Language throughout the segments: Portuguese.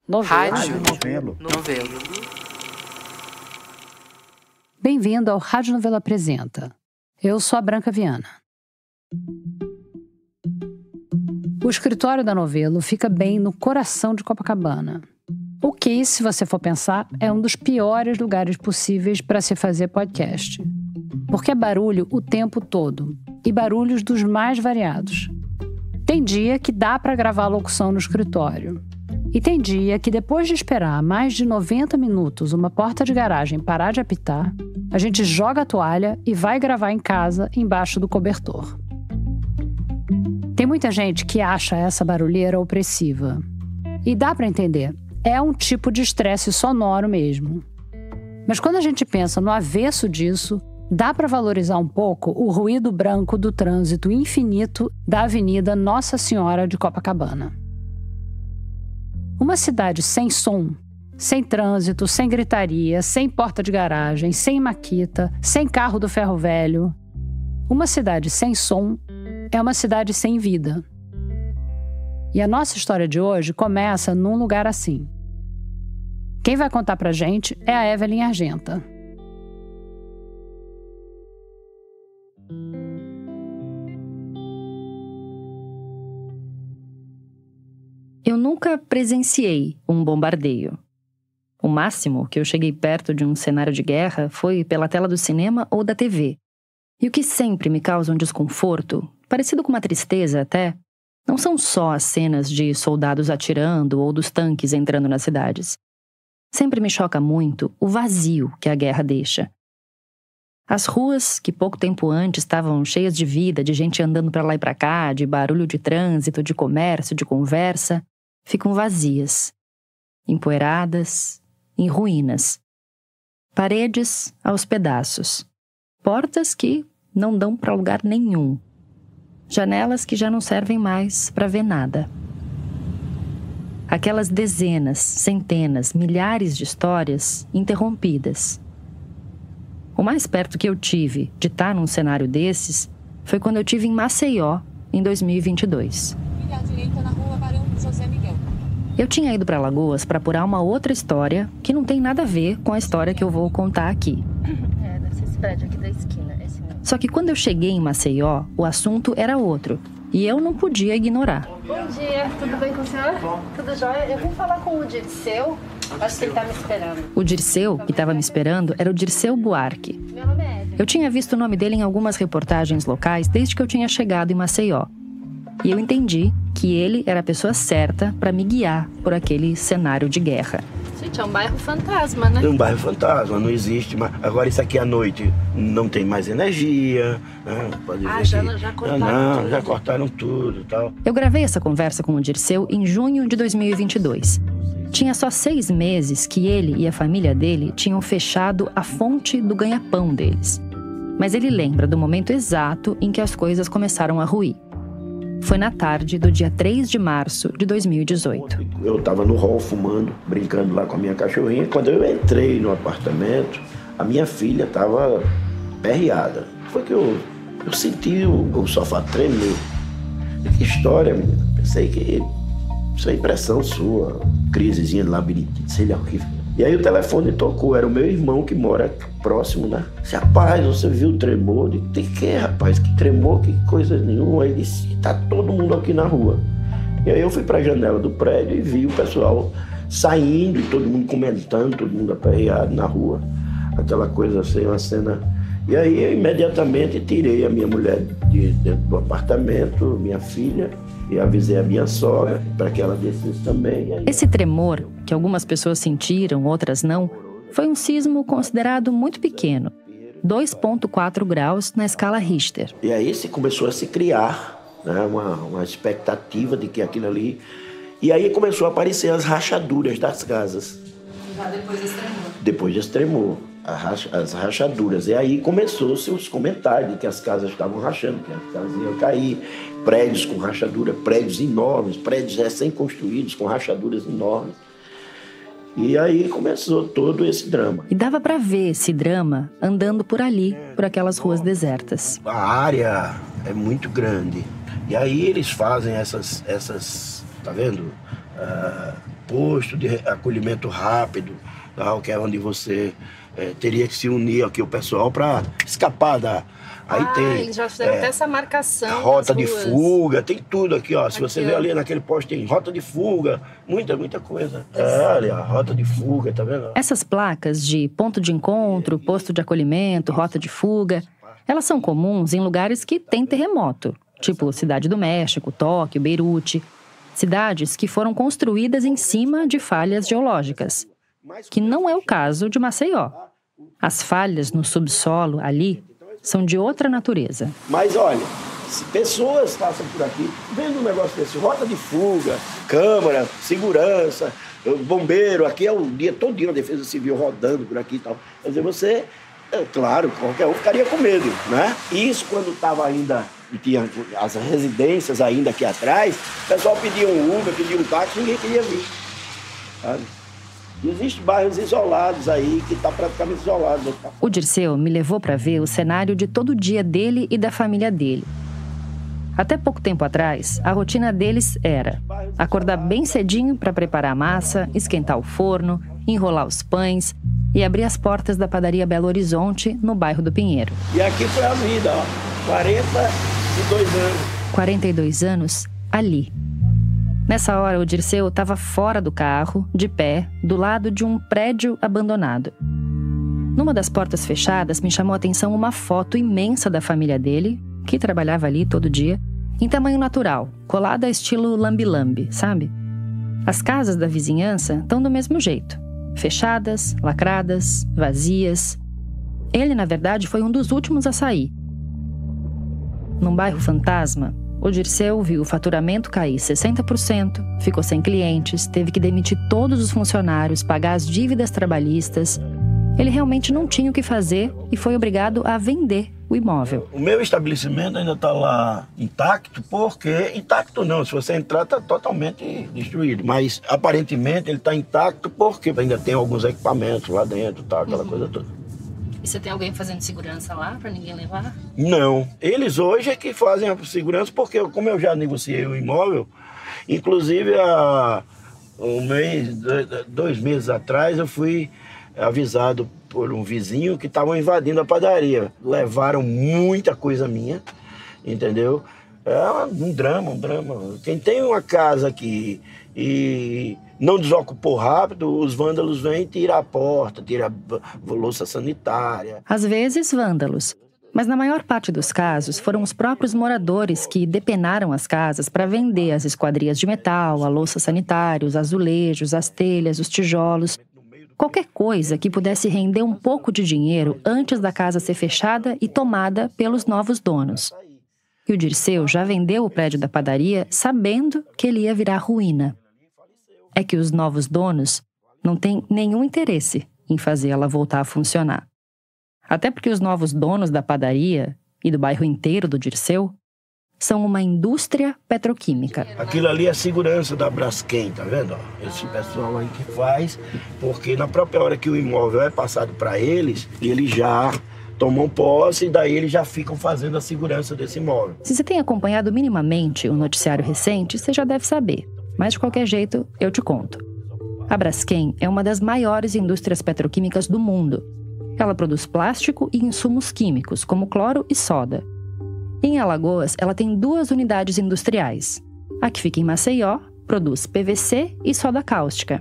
Rádio Novelo. Bem-vindo ao Rádio Novelo Apresenta. Eu sou a Branca Viana. O escritório da Novelo fica bem no coração de Copacabana. O que, se você for pensar, é um dos piores lugares possíveis para se fazer podcast. Porque é barulho o tempo todo, e barulhos dos mais variados. Tem dia que dá para gravar locução no escritório. E tem dia que, depois de esperar mais de 90 minutos uma porta de garagem parar de apitar, a gente joga a toalha e vai gravar em casa, embaixo do cobertor. Tem muita gente que acha essa barulheira opressiva. E dá para entender, é um tipo de estresse sonoro mesmo. Mas quando a gente pensa no avesso disso, dá para valorizar um pouco o ruído branco do trânsito infinito da Avenida Nossa Senhora de Copacabana. Uma cidade sem som, sem trânsito, sem gritaria, sem porta de garagem, sem maquita, sem carro do ferro velho. Uma cidade sem som é uma cidade sem vida. E a nossa história de hoje começa num lugar assim. Quem vai contar pra gente é a Evelyn Argenta. Eu nunca presenciei um bombardeio. O máximo que eu cheguei perto de um cenário de guerra foi pela tela do cinema ou da TV. E o que sempre me causa um desconforto, parecido com uma tristeza até, não são só as cenas de soldados atirando ou dos tanques entrando nas cidades. Sempre me choca muito o vazio que a guerra deixa. As ruas, que pouco tempo antes estavam cheias de vida, de gente andando para lá e para cá, de barulho de trânsito, de comércio, de conversa, ficam vazias, empoeiradas, em ruínas. Paredes aos pedaços. Portas que não dão para lugar nenhum. Janelas que já não servem mais para ver nada. Aquelas dezenas, centenas, milhares de histórias interrompidas. O mais perto que eu tive de estar num cenário desses foi quando eu estive em Maceió, em 2022. À direita na rua Barão José Miguel. Eu tinha ido para Alagoas para apurar uma outra história que não tem nada a ver com a história que eu vou contar aqui. Deve ser esse prédio aqui da esquina. Só que quando eu cheguei em Maceió, o assunto era outro. E eu não podia ignorar. Bom dia, tudo bem com o senhor? Tudo jóia? Eu vim falar com o Dirceu. Acho que ele tá me esperando. O Dirceu, que estava me esperando, era o Dirceu Buarque. Meu nome é Evelyn. Eu tinha visto o nome dele em algumas reportagens locais desde que eu tinha chegado em Maceió. E eu entendi que ele era a pessoa certa para me guiar por aquele cenário de guerra. Gente, é um bairro fantasma, né? É um bairro fantasma, não existe mais. Agora isso aqui à noite não tem mais energia, né? Pode ver já cortaram tudo. Já cortaram tudo e tal. Eu gravei essa conversa com o Dirceu em junho de 2022. Tinha só 6 meses que ele e a família dele tinham fechado a fonte do ganha-pão deles. Mas ele lembra do momento exato em que as coisas começaram a ruir. Foi na tarde do dia 3 de março de 2018. Eu estava no hall fumando, brincando lá com a minha cachorrinha. Quando eu entrei no apartamento, a minha filha estava perreada. Foi que eu senti o sofá tremer. Que história, menina. Pensei que isso é impressão sua. Crisezinha de labirintite, sei lá o que. E aí o telefone tocou, era o meu irmão que mora próximo, né? Disse, rapaz, você viu o tremor? Eu disse, que rapaz, que tremor, que coisa nenhuma. Aí ele disse, tá todo mundo aqui na rua. E aí eu fui pra janela do prédio e vi o pessoal saindo e todo mundo comentando, todo mundo aperreado na rua. Aquela coisa assim, uma cena. E aí eu imediatamente tirei a minha mulher de dentro do apartamento, minha filha, e avisei a minha sogra para que ela descesse também. Esse tremor, que algumas pessoas sentiram, outras não, foi um sismo considerado muito pequeno, 2,4 graus na escala Richter. E aí começou a se criar, né, uma expectativa de que aquilo ali... E aí começou a aparecer as rachaduras das casas. Já depois desse tremor. Depois desse tremor, as rachaduras. E aí começou-se os comentários de que as casas estavam rachando, que as casas iam cair. Prédios com rachadura, prédios enormes, prédios recém-construídos com rachaduras enormes. E aí começou todo esse drama. E dava para ver esse drama andando por ali, por aquelas ruas desertas. A área é muito grande. E aí eles fazem essas tá vendo? posto de acolhimento rápido, tal, que é onde você teria que se unir aqui o pessoal para escapar da... Aí tem, eles já fizeram até essa marcação. Rota de fuga, tem tudo aqui, ó. Se você ver ali naquele posto, tem rota de fuga, muita coisa. Ali, a rota de fuga, tá vendo? Essas placas de ponto de encontro, posto de acolhimento, rota de fuga, elas são comuns em lugares que têm terremoto, tipo Cidade do México, Tóquio, Beirute. Cidades que foram construídas em cima de falhas geológicas, que não é o caso de Maceió. As falhas no subsolo ali são de outra natureza. Mas olha, se pessoas passam por aqui, vendo um negócio desse, rota de fuga, câmara, segurança, bombeiro, aqui é o dia todinho a Defesa Civil rodando por aqui e tal. Quer dizer, você, claro, qualquer um ficaria com medo, né? Isso quando estava ainda, tinha as residências ainda aqui atrás, o pessoal pedia um Uber, pedia um táxi, ninguém queria vir, sabe? Existem bairros isolados aí, que está praticamente isolado. O Dirceu me levou para ver o cenário de todo dia dele e da família dele. Até pouco tempo atrás, a rotina deles era acordar bem cedinho para preparar a massa, esquentar o forno, enrolar os pães e abrir as portas da padaria Belo Horizonte, no bairro do Pinheiro. E aqui foi a vida, ó, 42 anos. 42 anos ali. Nessa hora, o Dirceu estava fora do carro, de pé, do lado de um prédio abandonado. Numa das portas fechadas, me chamou a atenção uma foto imensa da família dele, que trabalhava ali todo dia, em tamanho natural, colada estilo lambe-lambe, sabe? As casas da vizinhança estão do mesmo jeito. Fechadas, lacradas, vazias. Ele, na verdade, foi um dos últimos a sair. Num bairro fantasma, o Dirceu viu o faturamento cair 60%, ficou sem clientes, teve que demitir todos os funcionários, pagar as dívidas trabalhistas. Ele realmente não tinha o que fazer e foi obrigado a vender o imóvel. O meu estabelecimento ainda está lá intacto, porque... Intacto não, se você entrar está totalmente destruído. Mas aparentemente ele está intacto porque ainda tem alguns equipamentos lá dentro, tá, aquela coisa toda. E você tem alguém fazendo segurança lá para ninguém levar? Não. Eles hoje é que fazem a segurança, porque como eu já negociei o imóvel, inclusive há 2 meses atrás eu fui avisado por um vizinho que estavam invadindo a padaria. Levaram muita coisa minha, entendeu? É um drama. Quem tem uma casa aqui e não desocupou rápido, os vândalos vêm e tiram a porta, tiram a louça sanitária. Às vezes, vândalos. Mas na maior parte dos casos, foram os próprios moradores que depenaram as casas para vender as esquadrias de metal, a louça sanitária, os azulejos, as telhas, os tijolos. Qualquer coisa que pudesse render um pouco de dinheiro antes da casa ser fechada e tomada pelos novos donos. E o Dirceu já vendeu o prédio da padaria sabendo que ele ia virar ruína. É que os novos donos não têm nenhum interesse em fazer ela voltar a funcionar. Até porque os novos donos da padaria e do bairro inteiro do Dirceu são uma indústria petroquímica. Aquilo ali é a segurança da Braskem, tá vendo? Esse pessoal aí que faz, porque na própria hora que o imóvel é passado para eles, eles já tomam posse e daí eles já ficam fazendo a segurança desse imóvel. Se você tem acompanhado minimamente o noticiário recente, você já deve saber. Mas de qualquer jeito, eu te conto. A Braskem é uma das maiores indústrias petroquímicas do mundo. Ela produz plástico e insumos químicos, como cloro e soda. Em Alagoas, ela tem 2 unidades industriais. A que fica em Maceió produz PVC e soda cáustica.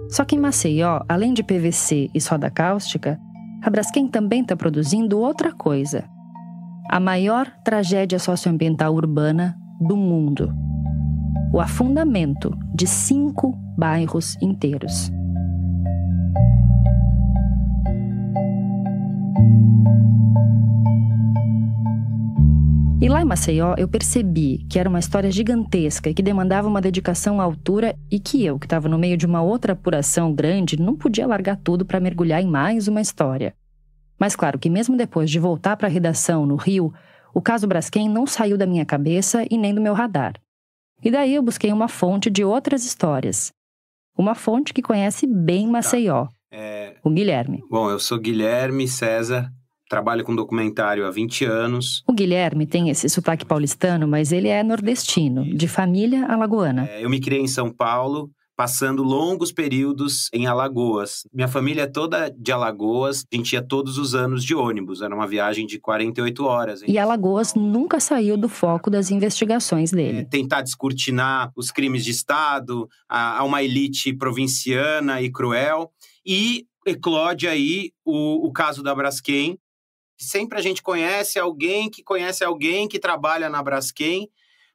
Só que em Maceió, além de PVC e soda cáustica, a Braskem também está produzindo outra coisa. A maior tragédia socioambiental urbana do mundo. O afundamento de 5 bairros inteiros. E lá em Maceió, eu percebi que era uma história gigantesca e que demandava uma dedicação à altura e que eu, que estava no meio de uma outra apuração grande, não podia largar tudo para mergulhar em mais uma história. Mas claro que mesmo depois de voltar para a redação no Rio, o caso Braskem não saiu da minha cabeça e nem do meu radar. E daí eu busquei uma fonte de outras histórias. Uma fonte que conhece bem Maceió, o Guilherme. Bom, eu sou Guilherme César. Trabalho com documentário há 20 anos. O Guilherme tem esse sotaque paulistano, mas ele é nordestino, de família alagoana. Eu me criei em São Paulo, passando longos períodos em Alagoas. Minha família é toda de Alagoas, a gente ia todos os anos de ônibus, era uma viagem de 48 horas. E Alagoas nunca saiu do foco das investigações dele. Tentar descortinar os crimes de Estado, a uma elite provinciana e cruel. E eclode aí o caso da Braskem. Sempre a gente conhece alguém que trabalha na Braskem,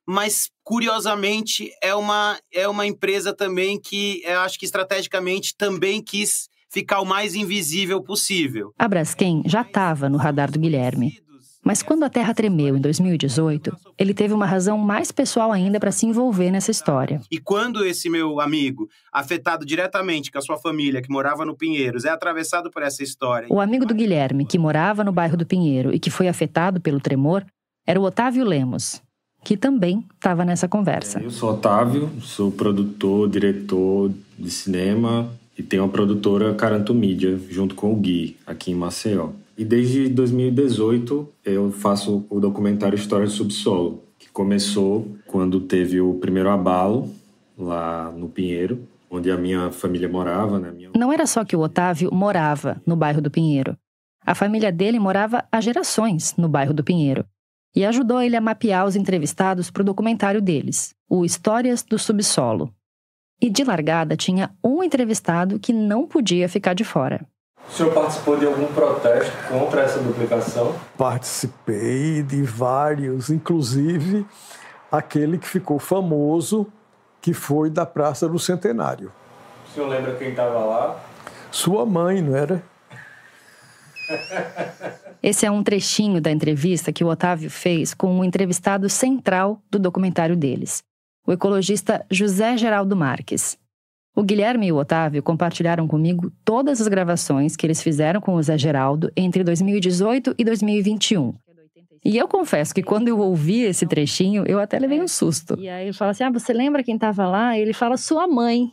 mas, curiosamente, é uma empresa também que eu acho que estrategicamente também quis ficar o mais invisível possível. A Braskem já estava no radar do Guilherme. Mas quando a terra tremeu em 2018, ele teve uma razão mais pessoal ainda para se envolver nessa história. E quando esse meu amigo, afetado diretamente com a sua família, que morava no Pinheiros, é atravessado por essa história... O amigo do Guilherme, que morava no bairro do Pinheiro e que foi afetado pelo tremor, era o Otávio Lemos, que também estava nessa conversa. Eu sou Otávio, sou produtor, diretor de cinema e tenho a produtora Caranto Mídia, junto com o Gui, aqui em Maceió. E desde 2018 eu faço o documentário História do Subsolo, que começou quando teve o primeiro abalo lá no Pinheiro, onde a minha família morava. Né? Não era só que o Otávio morava no bairro do Pinheiro. A família dele morava há gerações no bairro do Pinheiro. E ajudou ele a mapear os entrevistados para o documentário deles, o Histórias do Subsolo. E de largada tinha um entrevistado que não podia ficar de fora. O senhor participou de algum protesto contra essa duplicação? Participei de vários, inclusive aquele que ficou famoso, que foi da Praça do Centenário. O senhor lembra quem estava lá? Sua mãe, não era? Esse é um trechinho da entrevista que o Otávio fez com o entrevistado central do documentário deles, o ecologista José Geraldo Marques. O Guilherme e o Otávio compartilharam comigo todas as gravações que eles fizeram com o Zé Geraldo entre 2018 e 2021. E eu confesso que quando eu ouvi esse trechinho, eu até levei um susto. E aí ele fala assim, você lembra quem estava lá? E ele fala, sua mãe.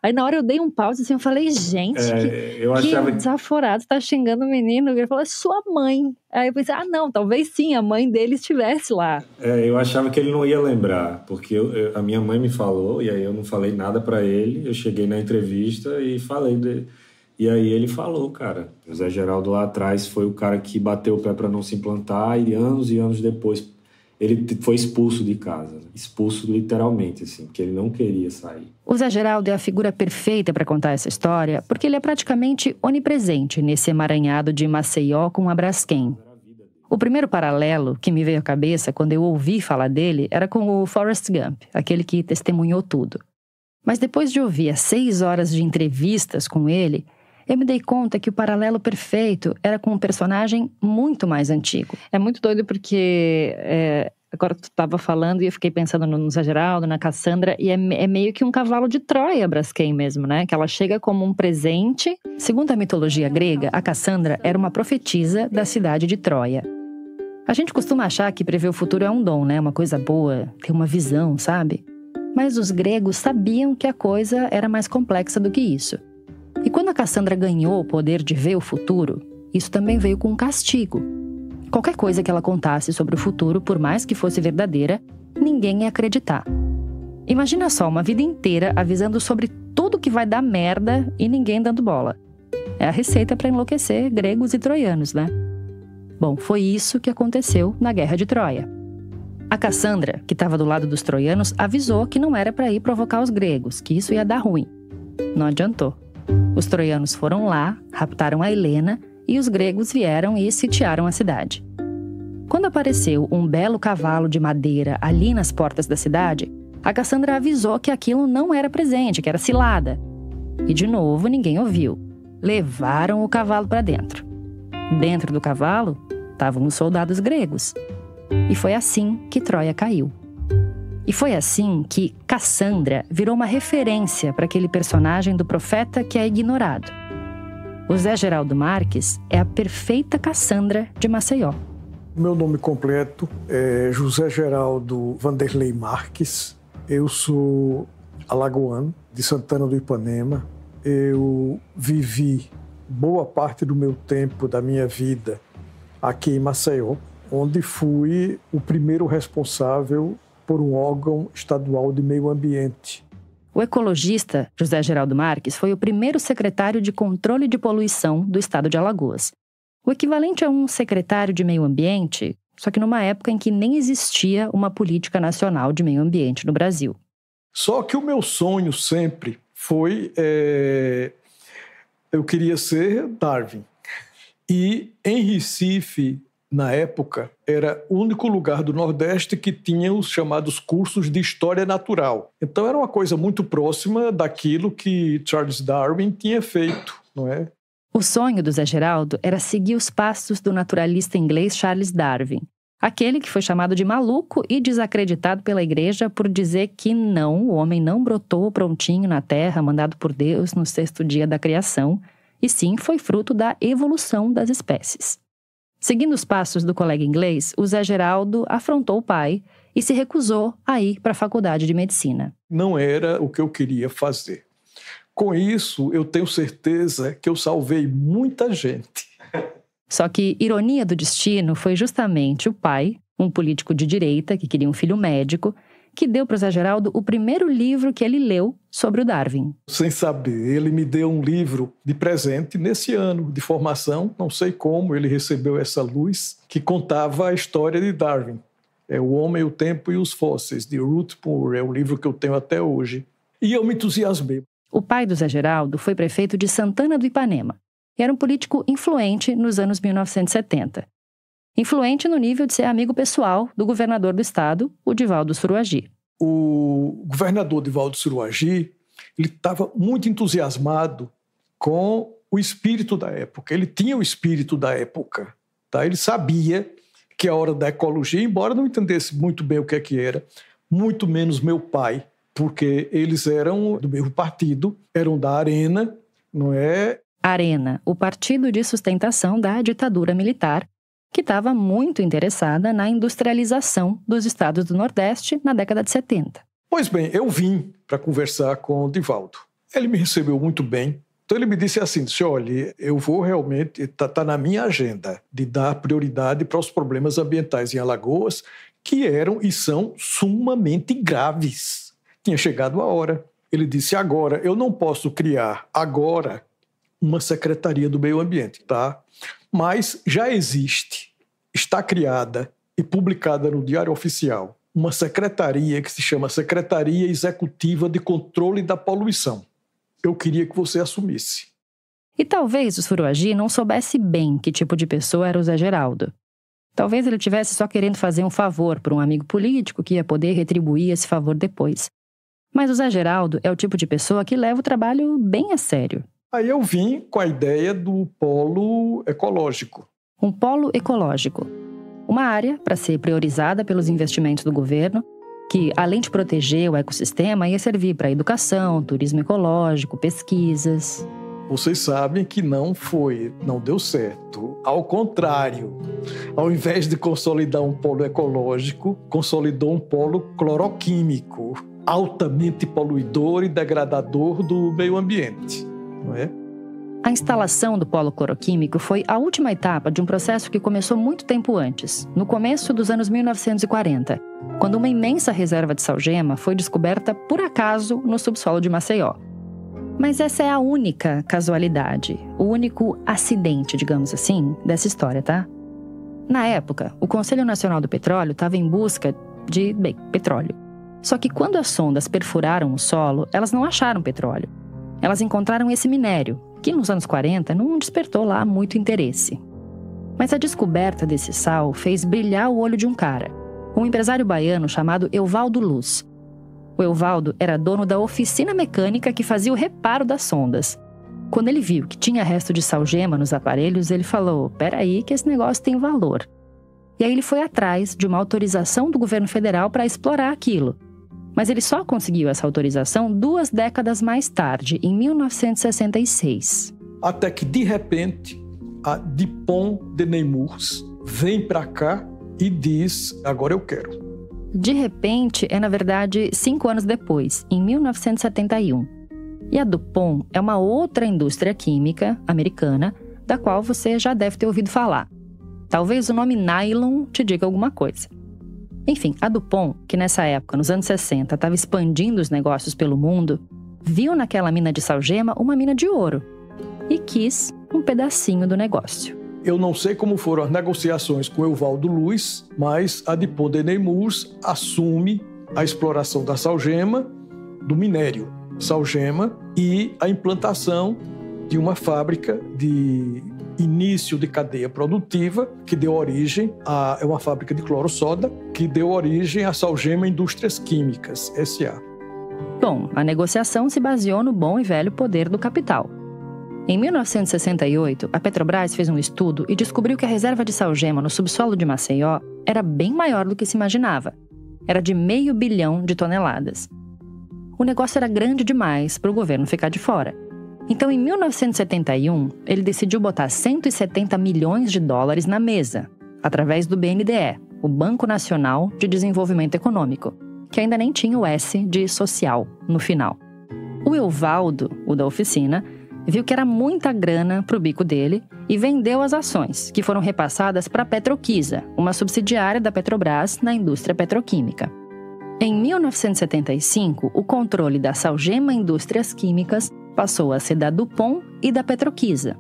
Aí na hora eu dei um pause assim, eu falei, gente, que desaforado, tá xingando o menino. Ele falou, sua mãe. Aí eu pensei, não, talvez sim, a mãe dele estivesse lá. Eu achava que ele não ia lembrar, porque a minha mãe me falou, e aí eu não falei nada pra ele. Eu cheguei na entrevista e falei dele. E aí ele falou, cara, o Zé Geraldo lá atrás foi o cara que bateu o pé pra não se implantar, e anos depois ele foi expulso de casa. Expulso literalmente, assim, porque ele não queria sair. O Zé Geraldo é a figura perfeita para contar essa história, porque ele é praticamente onipresente nesse emaranhado de Maceió com a Braskem. O primeiro paralelo que me veio à cabeça quando eu ouvi falar dele era com o Forrest Gump, aquele que testemunhou tudo. Mas depois de ouvir as 6 horas de entrevistas com ele, eu me dei conta que o paralelo perfeito era com um personagem muito mais antigo. É muito doido porque agora tu estava falando e eu fiquei pensando no Zé Geraldo, na Cassandra, e é meio que um cavalo de Troia a Braskem mesmo, né? Que ela chega como um presente. Segundo a mitologia grega, a Cassandra era uma profetisa da cidade de Troia. A gente costuma achar que prever o futuro é um dom, né? Uma coisa boa, ter uma visão, sabe? Mas os gregos sabiam que a coisa era mais complexa do que isso. E quando a Cassandra ganhou o poder de ver o futuro, isso também veio com um castigo. Qualquer coisa que ela contasse sobre o futuro, por mais que fosse verdadeira, ninguém ia acreditar. Imagina só, uma vida inteira avisando sobre tudo que vai dar merda e ninguém dando bola. É a receita para enlouquecer gregos e troianos, né? Bom, foi isso que aconteceu na Guerra de Troia. A Cassandra, que estava do lado dos troianos, avisou que não era para ir provocar os gregos, que isso ia dar ruim. Não adiantou. Os troianos foram lá, raptaram a Helena e os gregos vieram e sitiaram a cidade. Quando apareceu um belo cavalo de madeira ali nas portas da cidade, a Cassandra avisou que aquilo não era presente, que era cilada. E de novo ninguém ouviu. Levaram o cavalo para dentro. Dentro do cavalo estavam os soldados gregos. E foi assim que Troia caiu. E foi assim que Cassandra virou uma referência para aquele personagem do profeta que é ignorado. O Zé Geraldo Marques é a perfeita Cassandra de Maceió. Meu nome completo é José Geraldo Vanderlei Marques. Eu sou alagoano, de Santana do Ipanema. Eu vivi boa parte do meu tempo, da minha vida, aqui em Maceió, onde fui o primeiro responsável por um órgão estadual de meio ambiente. O ecologista José Geraldo Marques foi o primeiro secretário de controle de poluição do estado de Alagoas. O equivalente a um secretário de meio ambiente, só que numa época em que nem existia uma política nacional de meio ambiente no Brasil. Só que o meu sonho sempre foi... eu queria ser Darwin. E em Recife, na época, era o único lugar do Nordeste que tinha os chamados cursos de História Natural. Então era uma coisa muito próxima daquilo que Charles Darwin tinha feito, não é? O sonho do Zé Geraldo era seguir os passos do naturalista inglês Charles Darwin, aquele que foi chamado de maluco e desacreditado pela igreja por dizer que não, o homem não brotou prontinho na terra, mandado por Deus no 6º dia da criação, e sim foi fruto da evolução das espécies. Seguindo os passos do colega inglês, o Zé Geraldo afrontou o pai e se recusou a ir para a faculdade de medicina. Não era o que eu queria fazer. Com isso, eu tenho certeza que eu salvei muita gente. Só que, ironia do destino, foi justamente o pai, um político de direita que queria um filho médico, que deu para o Zé Geraldo o primeiro livro que ele leu sobre o Darwin. Sem saber, ele me deu um livro de presente nesse ano de formação, não sei como ele recebeu essa luz, que contava a história de Darwin. É O Homem, o Tempo e os Fósseis, de Ruth Moore, é o livro que eu tenho até hoje. E eu me entusiasmei. O pai do Zé Geraldo foi prefeito de Santana do Ipanema e era um político influente nos anos 1970. Influente no nível de ser amigo pessoal do governador do estado, o Divaldo Suruagi. O governador Divaldo Suruagi, ele estava muito entusiasmado com o espírito da época. Ele tinha o espírito da época. Tá? Ele sabia que a hora da ecologia, embora não entendesse muito bem o que é que era, muito menos meu pai, porque eles eram do mesmo partido, eram da Arena, não é? Arena, o partido de sustentação da ditadura militar, que estava muito interessada na industrialização dos estados do Nordeste na década de 70. Pois bem, eu vim para conversar com o Divaldo. Ele me recebeu muito bem. Então ele me disse assim, olha, eu vou realmente, está na minha agenda de dar prioridade para os problemas ambientais em Alagoas, que eram e são sumamente graves. Tinha chegado a hora. Ele disse, agora, eu não posso criar agora uma Secretaria do Meio Ambiente, tá? Mas já existe, está criada e publicada no Diário Oficial, uma secretaria que se chama Secretaria Executiva de Controle da Poluição. Eu queria que você assumisse. E talvez o Suruagi não soubesse bem que tipo de pessoa era o Zé Geraldo. Talvez ele estivesse só querendo fazer um favor para um amigo político que ia poder retribuir esse favor depois. Mas o Zé Geraldo é o tipo de pessoa que leva o trabalho bem a sério. Aí eu vim com a ideia do polo ecológico. Um polo ecológico. Uma área para ser priorizada pelos investimentos do governo, que, além de proteger o ecossistema, ia servir para educação, turismo ecológico, pesquisas. Vocês sabem que não deu certo. Ao contrário, ao invés de consolidar um polo ecológico, consolidou um polo cloroquímico, altamente poluidor e degradador do meio ambiente. Não é? A instalação do polo cloroquímico foi a última etapa de um processo que começou muito tempo antes, no começo dos anos 1940, quando uma imensa reserva de salgema foi descoberta por acaso no subsolo de Maceió. Mas essa é a única casualidade, o único acidente, digamos assim, dessa história, tá? Na época, o Conselho Nacional do Petróleo estava em busca de, petróleo. Só que quando as sondas perfuraram o solo, elas não acharam petróleo. Elas encontraram esse minério, que nos anos 40 não despertou lá muito interesse. Mas a descoberta desse sal fez brilhar o olho de um cara, um empresário baiano chamado Evaldo Luz. O Evaldo era dono da oficina mecânica que fazia o reparo das sondas. Quando ele viu que tinha resto de salgema nos aparelhos, ele falou, peraí que esse negócio tem valor. E aí ele foi atrás de uma autorização do governo federal para explorar aquilo. Mas ele só conseguiu essa autorização 2 décadas mais tarde, em 1966. Até que, de repente, a Dupont de Nemours vem para cá e diz, agora eu quero. De repente, é na verdade 5 anos depois, em 1971. E a Dupont é uma outra indústria química americana, da qual você já deve ter ouvido falar. Talvez o nome nylon te diga alguma coisa. Enfim, a Dupont, que nessa época, nos anos 60, estava expandindo os negócios pelo mundo, viu naquela mina de salgema uma mina de ouro e quis um pedacinho do negócio. Eu não sei como foram as negociações com Evaldo Luz, mas a Dupont de Nemours assume a exploração da salgema, do minério salgema e a implantação de uma fábrica de início de cadeia produtiva que deu origem a uma fábrica de cloro-soda que deu origem à Salgema Indústrias Químicas, S.A. Bom, a negociação se baseou no bom e velho poder do capital. Em 1968, a Petrobras fez um estudo e descobriu que a reserva de salgema no subsolo de Maceió era bem maior do que se imaginava. Era de 500 milhões de toneladas. O negócio era grande demais para o governo ficar de fora. Então, em 1971, ele decidiu botar 170 milhões de dólares na mesa, através do BNDE, o Banco Nacional de Desenvolvimento Econômico, que ainda nem tinha o S de social no final. O Evaldo, o da oficina, viu que era muita grana para o bico dele e vendeu as ações, que foram repassadas para a Petroquisa, uma subsidiária da Petrobras na indústria petroquímica. Em 1975, o controle da Salgema Indústrias Químicas passou a ser da Dupont e da Petroquisa.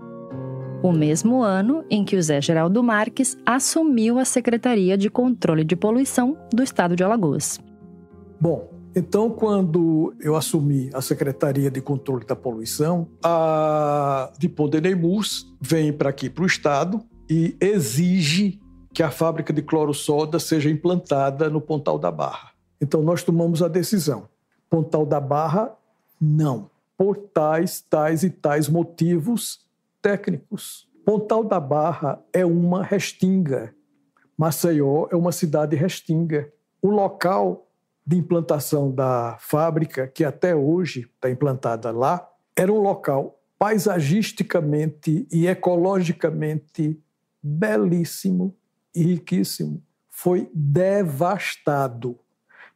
O mesmo ano em que o Zé Geraldo Marques assumiu a Secretaria de Controle de Poluição do Estado de Alagoas. Bom, então quando eu assumi a Secretaria de Controle da Poluição, a Dupont de Nemours vem para aqui, para o Estado, e exige que a fábrica de cloro-soda seja implantada no Pontal da Barra. Então nós tomamos a decisão. Pontal da Barra, não. Por tais e tais motivos técnicos. Pontal da Barra é uma restinga. Maceió é uma cidade restinga. O local de implantação da fábrica, que até hoje está implantada lá, era um local paisagisticamente e ecologicamente belíssimo e riquíssimo. Foi devastado,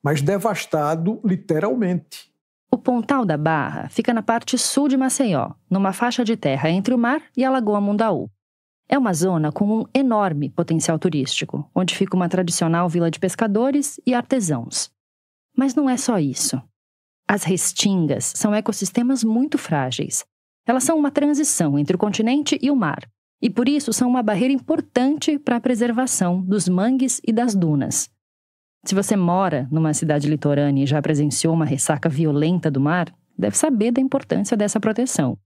mas devastado literalmente. O Pontal da Barra fica na parte sul de Maceió, numa faixa de terra entre o mar e a Lagoa Mundaú. É uma zona com um enorme potencial turístico, onde fica uma tradicional vila de pescadores e artesãos. Mas não é só isso. As restingas são ecossistemas muito frágeis. Elas são uma transição entre o continente e o mar, e por isso são uma barreira importante para a preservação dos mangues e das dunas. Se você mora numa cidade litorânea e já presenciou uma ressaca violenta do mar, deve saber da importância dessa proteção,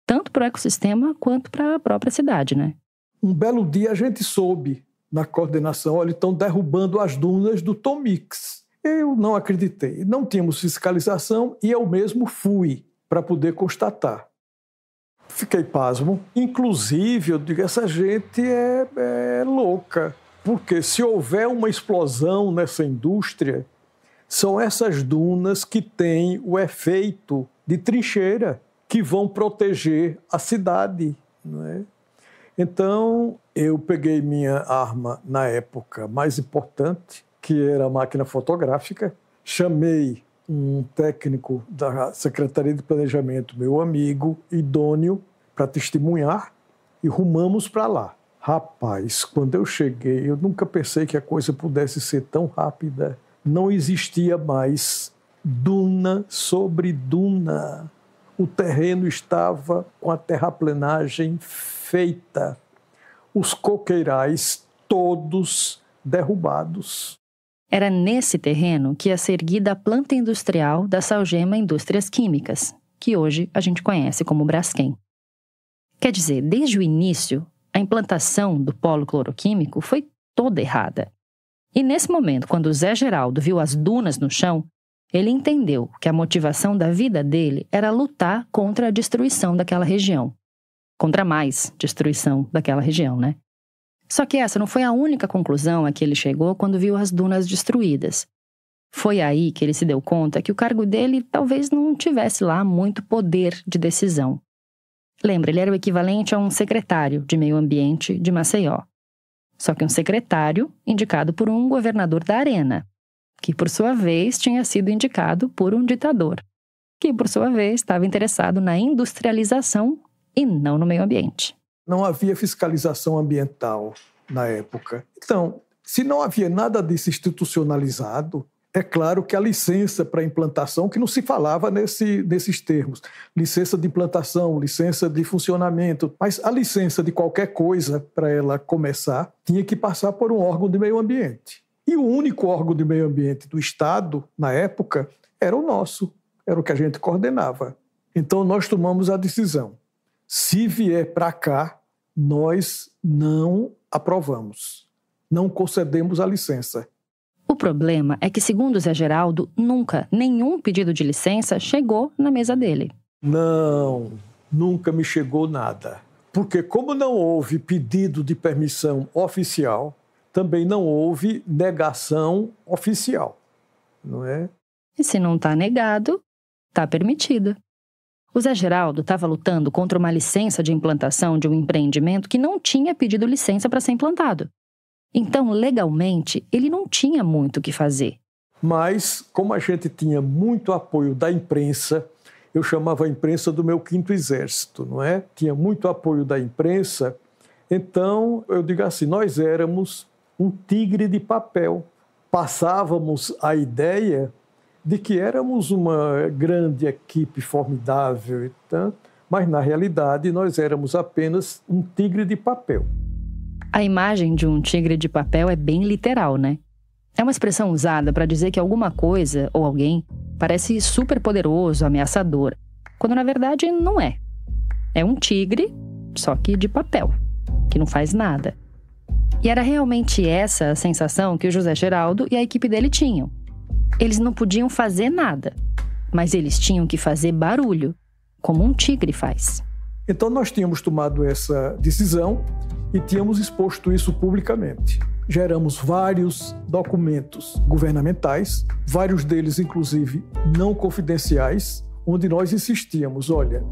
tanto para o ecossistema quanto para a própria cidade, né? Um belo dia a gente soube, na coordenação, olha, estão derrubando as dunas do Tomix. Eu não acreditei. Não tínhamos fiscalização e eu mesmo fui para poder constatar. Fiquei pasmo. Inclusive, eu digo, essa gente é louca. Porque se houver uma explosão nessa indústria, são essas dunas que têm o efeito de trincheira, que vão proteger a cidade, não é? Então, eu peguei minha arma na época mais importante, que era a máquina fotográfica, chamei um técnico da Secretaria de Planejamento, meu amigo, idôneo, para testemunhar, e rumamos para lá. Rapaz, quando eu cheguei, eu nunca pensei que a coisa pudesse ser tão rápida. Não existia mais duna sobre duna. O terreno estava com a terraplenagem feita. Os coqueirais todos derrubados. Era nesse terreno que ia ser erguida a planta industrial da Salgema Indústrias Químicas, que hoje a gente conhece como Braskem. Quer dizer, desde o início, a implantação do polo cloroquímico foi toda errada. E nesse momento, quando o Zé Geraldo viu as dunas no chão, ele entendeu que a motivação da vida dele era lutar contra a destruição daquela região. Contra mais destruição daquela região, né? Só que essa não foi a única conclusão a que ele chegou quando viu as dunas destruídas. Foi aí que ele se deu conta que o cargo dele talvez não tivesse lá muito poder de decisão. Lembra, ele era o equivalente a um secretário de meio ambiente de Maceió. Só que um secretário indicado por um governador da Arena, que por sua vez tinha sido indicado por um ditador, que por sua vez estava interessado na industrialização e não no meio ambiente. Não havia fiscalização ambiental na época. Então, Se não havia nada disso institucionalizado, é claro que a licença para implantação, que não se falava nesses termos, licença de implantação, licença de funcionamento, mas a licença de qualquer coisa, para ela começar, tinha que passar por um órgão de meio ambiente. E o único órgão de meio ambiente do Estado, na época, era o nosso, era o que a gente coordenava. Então, nós tomamos a decisão. Se vier para cá, nós não aprovamos, não concedemos a licença. O problema é que, segundo o Zé Geraldo, nunca nenhum pedido de licença chegou na mesa dele. Não, nunca me chegou nada. Porque como não houve pedido de permissão oficial, também não houve negação oficial, não é? E se não está negado, está permitido. O Zé Geraldo estava lutando contra uma licença de implantação de um empreendimento que não tinha pedido licença para ser implantado. Então, legalmente, ele não tinha muito o que fazer. Mas, como a gente tinha muito apoio da imprensa, eu chamava a imprensa do meu quinto exército, não é? Tinha muito apoio da imprensa, então eu digo assim, nós éramos um tigre de papel. Passávamos a ideia de que éramos uma grande equipe formidável, mas na realidade nós éramos apenas um tigre de papel. A imagem de um tigre de papel é bem literal, né? É uma expressão usada para dizer que alguma coisa ou alguém parece super poderoso, ameaçador, quando na verdade não é. É um tigre, só que de papel, que não faz nada. E era realmente essa a sensação que o José Geraldo e a equipe dele tinham. Eles não podiam fazer nada, mas eles tinham que fazer barulho, como um tigre faz. Então nós tínhamos tomado essa decisão e tínhamos exposto isso publicamente. Geramos vários documentos governamentais, vários deles, inclusive, não confidenciais, onde nós insistíamos, olha,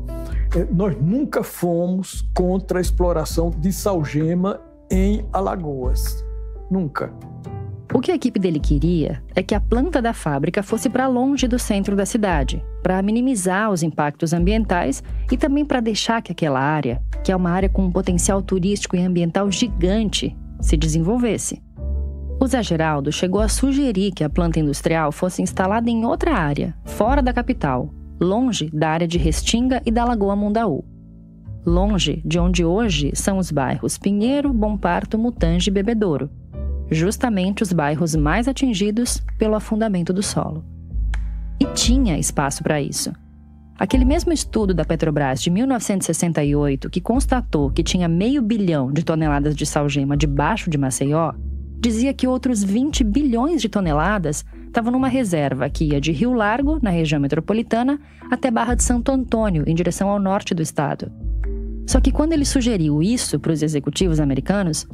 nós nunca fomos contra a exploração de salgema em Alagoas. Nunca. O que a equipe dele queria é que a planta da fábrica fosse para longe do centro da cidade, para minimizar os impactos ambientais e também para deixar que aquela área, que é uma área com um potencial turístico e ambiental gigante, se desenvolvesse. O Zé Geraldo chegou a sugerir que a planta industrial fosse instalada em outra área, fora da capital, longe da área de Restinga e da Lagoa Mundaú. Longe de onde hoje são os bairros Pinheiro, Bom Parto, Mutange e Bebedouro. Justamente os bairros mais atingidos pelo afundamento do solo. E tinha espaço para isso. Aquele mesmo estudo da Petrobras de 1968, que constatou que tinha 500 milhões de toneladas de salgema debaixo de Maceió, dizia que outros 20 bilhões de toneladas estavam numa reserva que ia de Rio Largo, na região metropolitana, até Barra de Santo Antônio, em direção ao norte do estado. Só que quando ele sugeriu isso para os executivos americanos,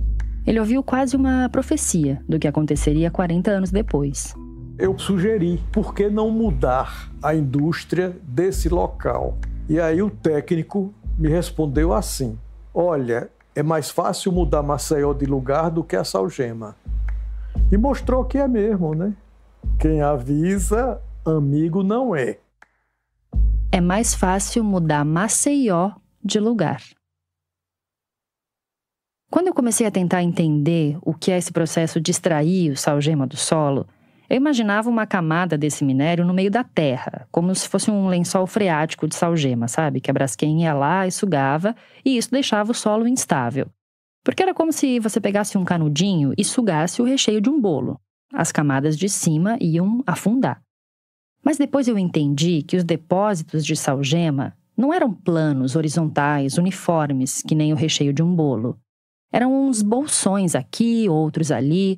ele ouviu quase uma profecia do que aconteceria 40 anos depois. Eu sugeri, por que não mudar a indústria desse local? E aí o técnico me respondeu assim, olha, é mais fácil mudar Maceió de lugar do que a salgema. E mostrou que é mesmo, né? Quem avisa, amigo não é. É mais fácil mudar Maceió de lugar. Quando eu comecei a tentar entender o que é esse processo de extrair o salgema do solo, eu imaginava uma camada desse minério no meio da terra, como se fosse um lençol freático de salgema, sabe? Que a Braskem ia lá e sugava, e isso deixava o solo instável. Porque era como se você pegasse um canudinho e sugasse o recheio de um bolo. As camadas de cima iam afundar. Mas depois eu entendi que os depósitos de salgema não eram planos, horizontais, uniformes, que nem o recheio de um bolo. Eram uns bolsões aqui, outros ali.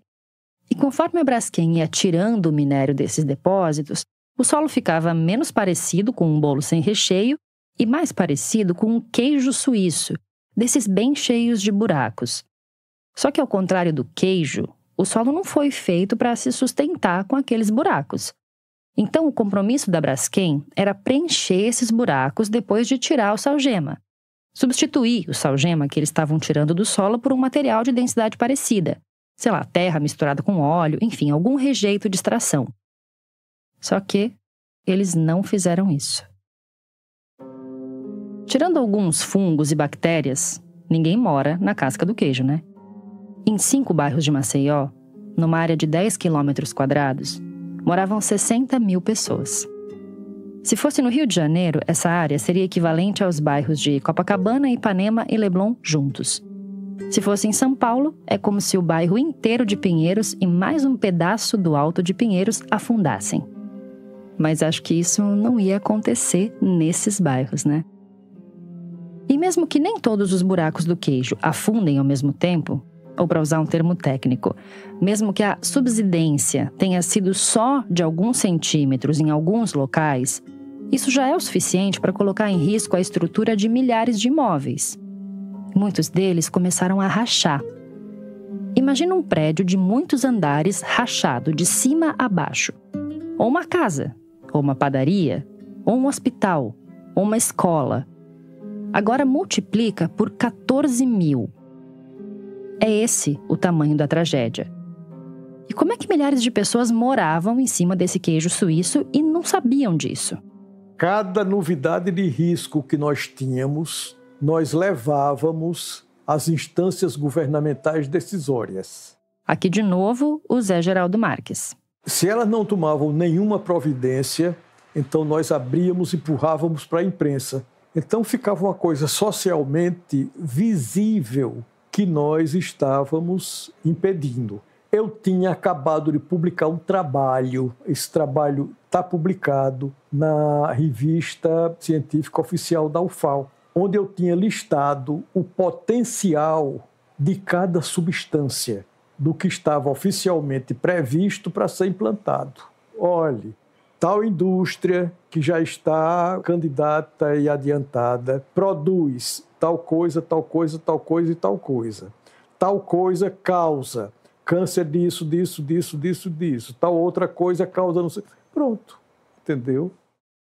E conforme a Braskem ia tirando o minério desses depósitos, o solo ficava menos parecido com um bolo sem recheio e mais parecido com um queijo suíço, desses bem cheios de buracos. Só que ao contrário do queijo, o solo não foi feito para se sustentar com aqueles buracos. Então o compromisso da Braskem era preencher esses buracos depois de tirar o salgema. Substituir o salgema que eles estavam tirando do solo por um material de densidade parecida. Sei lá, terra misturada com óleo, enfim, algum rejeito de extração. Só que eles não fizeram isso. Tirando alguns fungos e bactérias, ninguém mora na casca do queijo, né? Em 5 bairros de Maceió, numa área de 10 quilômetros quadrados, moravam 60 mil pessoas. Se fosse no Rio de Janeiro, essa área seria equivalente aos bairros de Copacabana, Ipanema e Leblon juntos. Se fosse em São Paulo, é como se o bairro inteiro de Pinheiros e mais um pedaço do Alto de Pinheiros afundassem. Mas acho que isso não ia acontecer nesses bairros, né? E mesmo que nem todos os buracos do queijo afundem ao mesmo tempo, ou para usar um termo técnico, mesmo que a subsidência tenha sido só de alguns centímetros em alguns locais, isso já é o suficiente para colocar em risco a estrutura de milhares de imóveis. Muitos deles começaram a rachar. Imagina um prédio de muitos andares rachado de cima a baixo. Ou uma casa, ou uma padaria, ou um hospital, ou uma escola. Agora multiplica por 14 mil. É esse o tamanho da tragédia. E como é que milhares de pessoas moravam em cima desse queijo suíço e não sabiam disso? Cada novidade de risco que nós tínhamos, nós levávamos às instâncias governamentais decisórias. Aqui de novo, o Zé Geraldo Marques. Se elas não tomavam nenhuma providência, então nós abríamos e empurrávamos para a imprensa. Então ficava uma coisa socialmente visível que nós estávamos impedindo. Eu tinha acabado de publicar um trabalho, esse trabalho está publicado na revista científica oficial da UFAL, onde eu tinha listado o potencial de cada substância, do que estava oficialmente previsto para ser implantado. Olhe, tal indústria que já está candidata e adiantada produz tal coisa, tal coisa, tal coisa e tal coisa. Tal coisa causa câncer disso. Tal outra coisa causa não sei. Pronto, entendeu?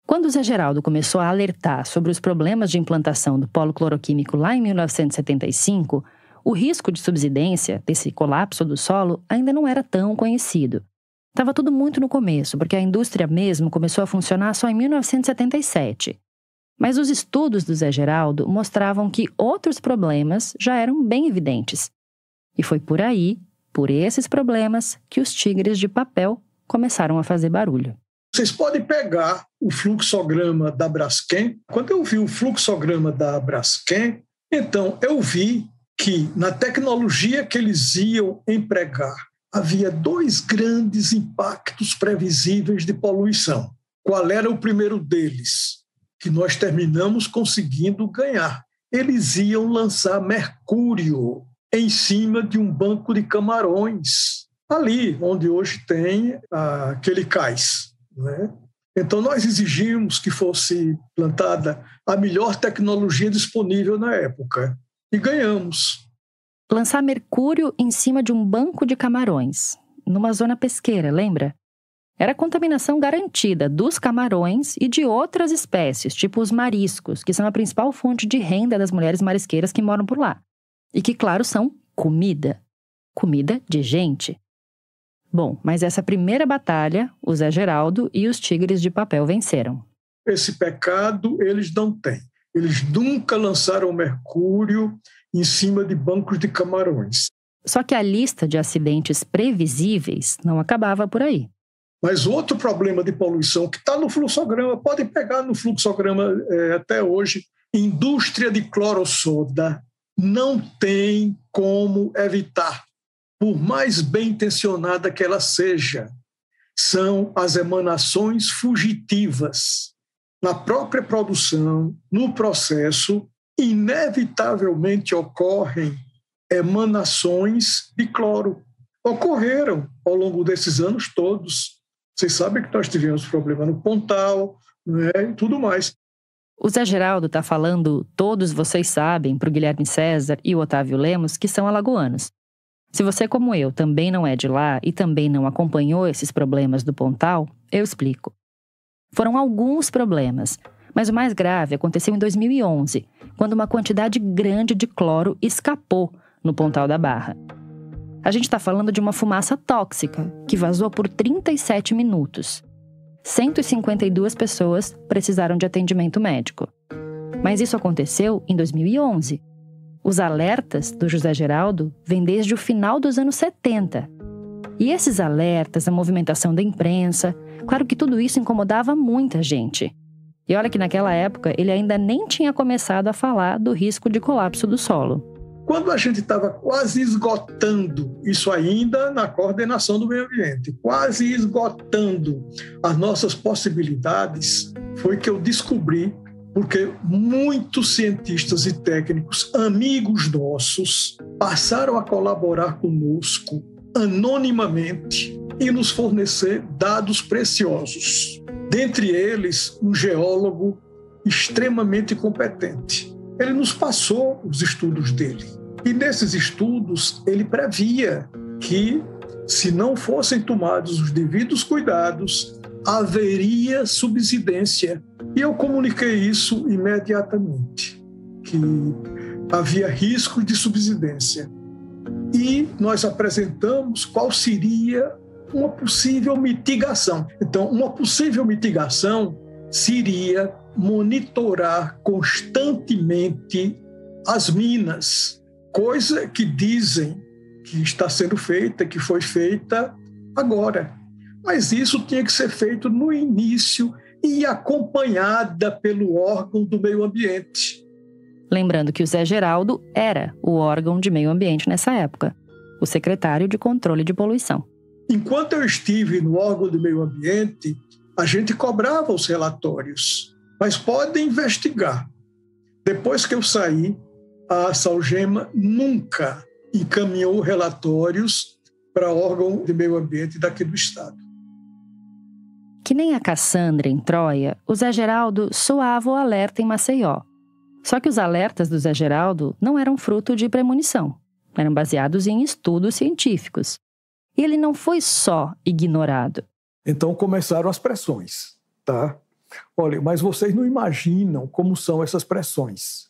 Quando o Zé Geraldo começou a alertar sobre os problemas de implantação do polo cloroquímico lá em 1975, o risco de subsidência, desse colapso do solo, ainda não era tão conhecido. Estava tudo muito no começo, porque a indústria mesmo começou a funcionar só em 1977. Mas os estudos do Zé Geraldo mostravam que outros problemas já eram bem evidentes. E foi por aí, por esses problemas, que os tigres de papel começaram a fazer barulho. Vocês podem pegar o fluxograma da Braskem. Quando eu vi o fluxograma da Braskem, então eu vi que na tecnologia que eles iam empregar havia 2 grandes impactos previsíveis de poluição. Qual era o primeiro deles? Que nós terminamos conseguindo ganhar. Eles iam lançar mercúrio em cima de um banco de camarões, ali onde hoje tem aquele cais, né? Então nós exigimos que fosse plantada a melhor tecnologia disponível na época e ganhamos. Lançar mercúrio em cima de um banco de camarões, numa zona pesqueira, lembra? Era contaminação garantida dos camarões e de outras espécies, tipo os mariscos, que são a principal fonte de renda das mulheres marisqueiras que moram por lá. E que, claro, são comida. Comida de gente. Bom, mas essa primeira batalha, o Zé Geraldo e os tigres de papel venceram. Esse pecado eles não têm. Eles nunca lançaram mercúrio em cima de bancos de camarões. Só que a lista de acidentes previsíveis não acabava por aí. Mas outro problema de poluição que está no fluxograma, podem pegar no fluxograma até hoje, indústria de clorossoda não tem como evitar, por mais bem intencionada que ela seja. São as emanações fugitivas. Na própria produção, no processo, inevitavelmente ocorrem emanações de cloro. Ocorreram ao longo desses anos todos. Vocês sabem que nós tivemos problema no Pontal, né, e tudo mais. O Zé Geraldo está falando, todos vocês sabem, para o Guilherme César e o Otávio Lemos, que são alagoanos. Se você, como eu, também não é de lá e também não acompanhou esses problemas do Pontal, eu explico. Foram alguns problemas, mas o mais grave aconteceu em 2011, quando uma quantidade grande de cloro escapou no Pontal da Barra. A gente está falando de uma fumaça tóxica que vazou por 37 minutos. 152 pessoas precisaram de atendimento médico. Mas isso aconteceu em 2011. Os alertas do José Geraldo vêm desde o final dos anos 70. E esses alertas, a movimentação da imprensa, claro que tudo isso incomodava muita gente. E olha que naquela época ele ainda nem tinha começado a falar do risco de colapso do solo. Quando a gente estava quase esgotando, isso ainda na coordenação do meio ambiente, quase esgotando as nossas possibilidades, foi que eu descobri, porque muitos cientistas e técnicos, amigos nossos, passaram a colaborar conosco anonimamente e nos fornecer dados preciosos. Dentre eles, um geólogo extremamente competente. Ele nos passou os estudos dele. E nesses estudos, ele previa que, se não fossem tomados os devidos cuidados, haveria subsidência. E eu comuniquei isso imediatamente, que havia risco de subsidência. E nós apresentamos qual seria uma possível mitigação. Então, uma possível mitigação seria monitorar constantemente as minas, coisa que dizem que está sendo feita, que foi feita agora. Mas isso tinha que ser feito no início e acompanhada pelo órgão do meio ambiente. Lembrando que o Zé Geraldo era o órgão de meio ambiente nessa época, o secretário de controle de poluição. Enquanto eu estive no órgão do meio ambiente, a gente cobrava os relatórios. Mas pode investigar. Depois que eu saí, a Salgema nunca encaminhou relatórios para órgão de meio ambiente daqui do estado. Que nem a Cassandra em Troia, o Zé Geraldo soava o alerta em Maceió. Só que os alertas do Zé Geraldo não eram fruto de premonição. Eram baseados em estudos científicos. E ele não foi só ignorado. Então começaram as pressões, tá? Olha, mas vocês não imaginam como são essas pressões.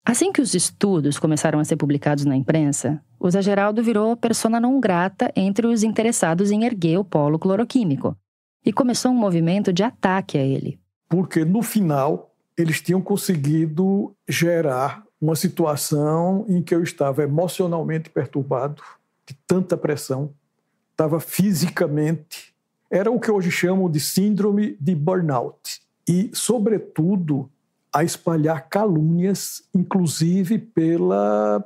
Assim que os estudos começaram a ser publicados na imprensa, o Zé Geraldo virou persona non grata entre os interessados em erguer o polo cloroquímico. E começou um movimento de ataque a ele. Porque, no final, eles tinham conseguido gerar uma situação em que eu estava emocionalmente perturbado, de tanta pressão, estava fisicamente. Era o que hoje chamam de síndrome de burnout. E, sobretudo, a espalhar calúnias, inclusive pela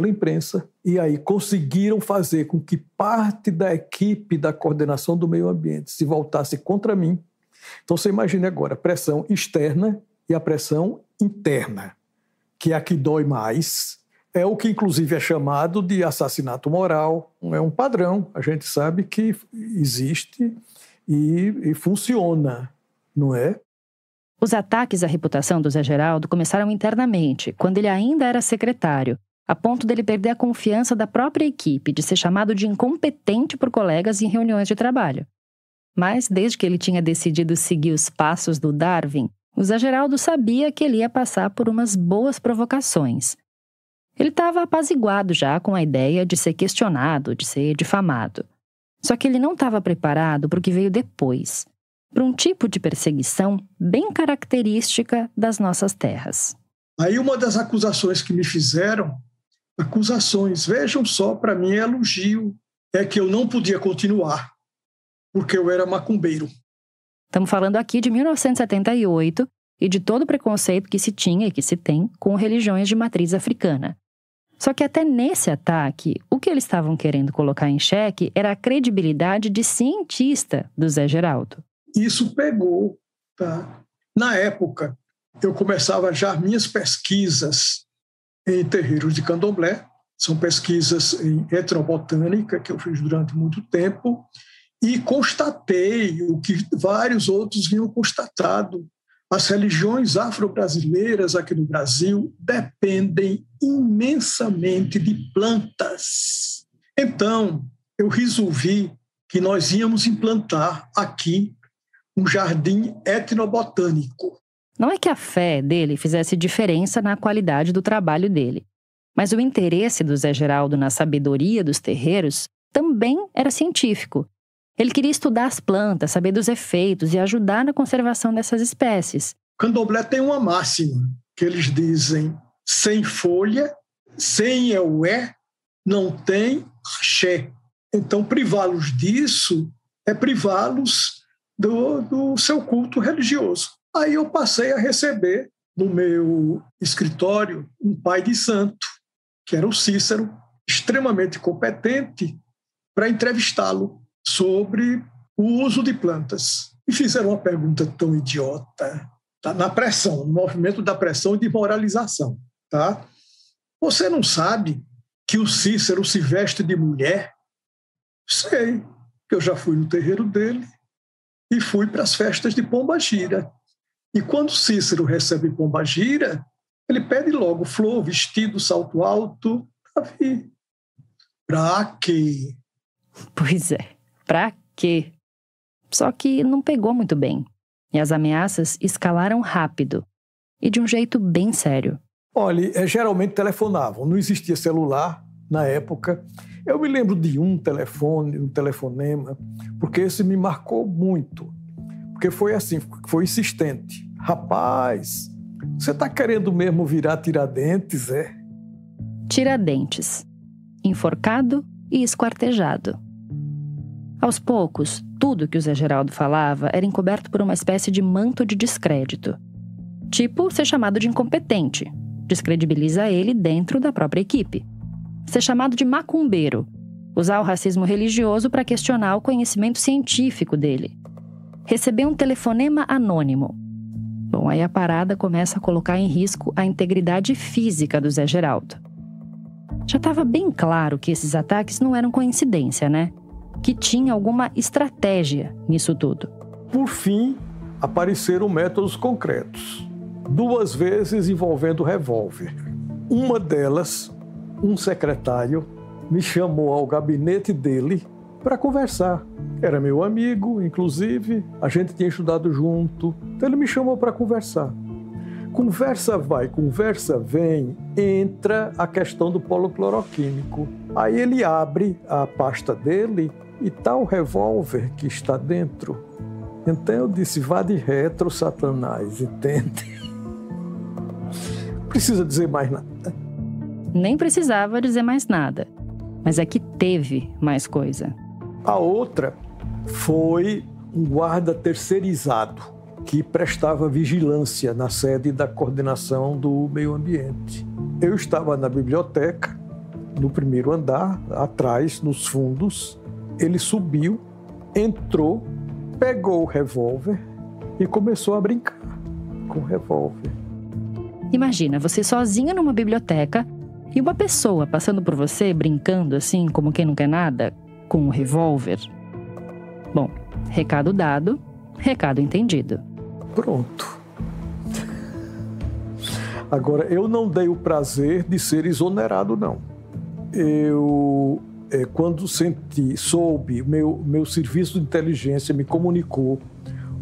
imprensa. E aí conseguiram fazer com que parte da equipe da coordenação do meio ambiente se voltasse contra mim. Então, você imagine agora a pressão externa e a pressão interna, que é a que dói mais. É o que, inclusive, é chamado de assassinato moral. É um padrão, a gente sabe que existe e funciona, não é? Os ataques à reputação do Zé Geraldo começaram internamente, quando ele ainda era secretário, a ponto dele perder a confiança da própria equipe, de ser chamado de incompetente por colegas em reuniões de trabalho. Mas, desde que ele tinha decidido seguir os passos do Darwin, o Zé Geraldo sabia que ele ia passar por umas boas provocações. Ele estava apaziguado já com a ideia de ser questionado, de ser difamado. Só que ele não estava preparado para o que veio depois, para um tipo de perseguição bem característica das nossas terras. Aí uma das acusações que me fizeram, vejam só, para mim é elogio, é que eu não podia continuar, porque eu era macumbeiro. Estamos falando aqui de 1978 e de todo o preconceito que se tinha e que se tem com religiões de matriz africana. Só que até nesse ataque, o que eles estavam querendo colocar em xeque era a credibilidade de cientista do Zé Geraldo. Isso pegou, tá? Na época, eu começava já minhas pesquisas em terreiros de candomblé, são pesquisas em etnobotânica que eu fiz durante muito tempo, e constatei o que vários outros vinham constatado. As religiões afro-brasileiras aqui no Brasil dependem imensamente de plantas. Então, eu resolvi que nós íamos implantar aqui um jardim etnobotânico. Não é que a fé dele fizesse diferença na qualidade do trabalho dele, mas o interesse do Zé Geraldo na sabedoria dos terreiros também era científico. Ele queria estudar as plantas, saber dos efeitos e ajudar na conservação dessas espécies. Candomblé tem uma máxima que eles dizem: sem folha, sem eué, não tem axé. Então, privá-los disso é privá-los do seu culto religioso. Aí eu passei a receber no meu escritório um pai de santo, que era o Cícero, extremamente competente, para entrevistá-lo sobre o uso de plantas. E fizeram uma pergunta tão idiota, tá? Na pressão, no movimento da pressão e de moralização. Tá? Você não sabe que o Cícero se veste de mulher? Sei, que eu já fui no terreiro dele e fui para as festas de Pombagira. E quando Cícero recebe Pombagira, ele pede logo flor, vestido, salto alto, para vir. Para quê? Pois é, pra quê? Só que não pegou muito bem. E as ameaças escalaram rápido. E de um jeito bem sério. Olha, geralmente telefonavam. Não existia celular na época. Eu me lembro de um telefonema, porque esse me marcou muito. Porque foi assim, foi insistente. Rapaz, você tá querendo mesmo virar Tiradentes, é? Tiradentes. Enforcado e esquartejado. Aos poucos, tudo que o Zé Geraldo falava era encoberto por uma espécie de manto de descrédito. Tipo, ser chamado de incompetente. Descredibiliza ele dentro da própria equipe. Ser chamado de macumbeiro. Usar o racismo religioso para questionar o conhecimento científico dele. Receber um telefonema anônimo. Bom, aí a parada começa a colocar em risco a integridade física do Zé Geraldo. Já estava bem claro que esses ataques não eram coincidência, né? Que tinha alguma estratégia nisso tudo. Por fim, apareceram métodos concretos. 2 vezes envolvendo revólver. Uma delas, um secretário me chamou ao gabinete dele para conversar. Era meu amigo, inclusive, a gente tinha estudado junto. Então ele me chamou para conversar. Conversa vai, conversa vem, entra a questão do polo cloroquímico. Aí ele abre a pasta dele e tá o revólver que está dentro. Então eu disse, vá de retro, Satanás, entende? Precisa dizer mais nada. Nem precisava dizer mais nada. Mas é que teve mais coisa. A outra foi um guarda terceirizado que prestava vigilância na sede da coordenação do meio ambiente. Eu estava na biblioteca, no primeiro andar, atrás, nos fundos. Ele subiu, entrou, pegou o revólver e começou a brincar com o revólver. Imagina, você sozinha numa biblioteca e uma pessoa passando por você, brincando assim, como quem não quer nada, com um revólver. Bom, recado dado, recado entendido. Pronto. Agora, eu não dei o prazer de ser exonerado, não. Eu, quando soube, meu serviço de inteligência me comunicou,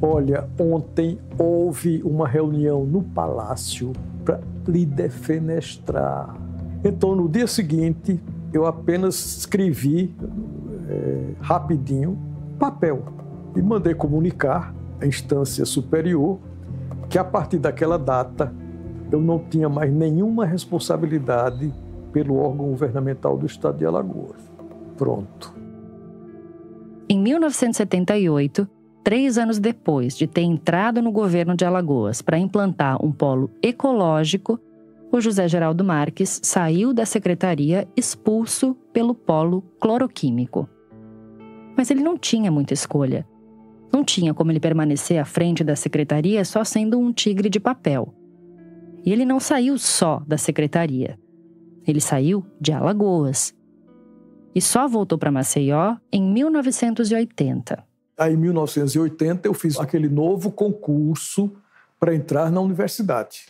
olha, ontem houve uma reunião no palácio para lhe defenestrar. Então, no dia seguinte, eu apenas escrevi rapidinho papel e mandei comunicar à instância superior que a partir daquela data eu não tinha mais nenhuma responsabilidade pelo órgão governamental do estado de Alagoas. Pronto. Em 1978, 3 anos depois de ter entrado no governo de Alagoas para implantar um polo ecológico, o José Geraldo Marques saiu da secretaria expulso pelo polo cloroquímico. Mas ele não tinha muita escolha. Não tinha como ele permanecer à frente da secretaria só sendo um tigre de papel. E ele não saiu só da secretaria. Ele saiu de Alagoas. E só voltou para Maceió em 1980. Aí, em 1980, eu fiz aquele novo concurso para entrar na universidade.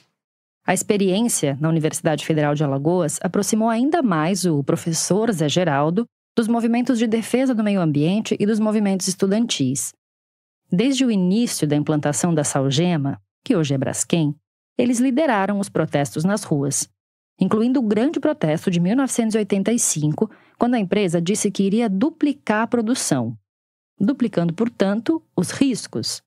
A experiência na Universidade Federal de Alagoas aproximou ainda mais o professor Zé Geraldo dos movimentos de defesa do meio ambiente e dos movimentos estudantis. Desde o início da implantação da Salgema, que hoje é Braskem, eles lideraram os protestos nas ruas, incluindo o grande protesto de 1985, quando a empresa disse que iria duplicar a produção, duplicando, portanto, os riscos.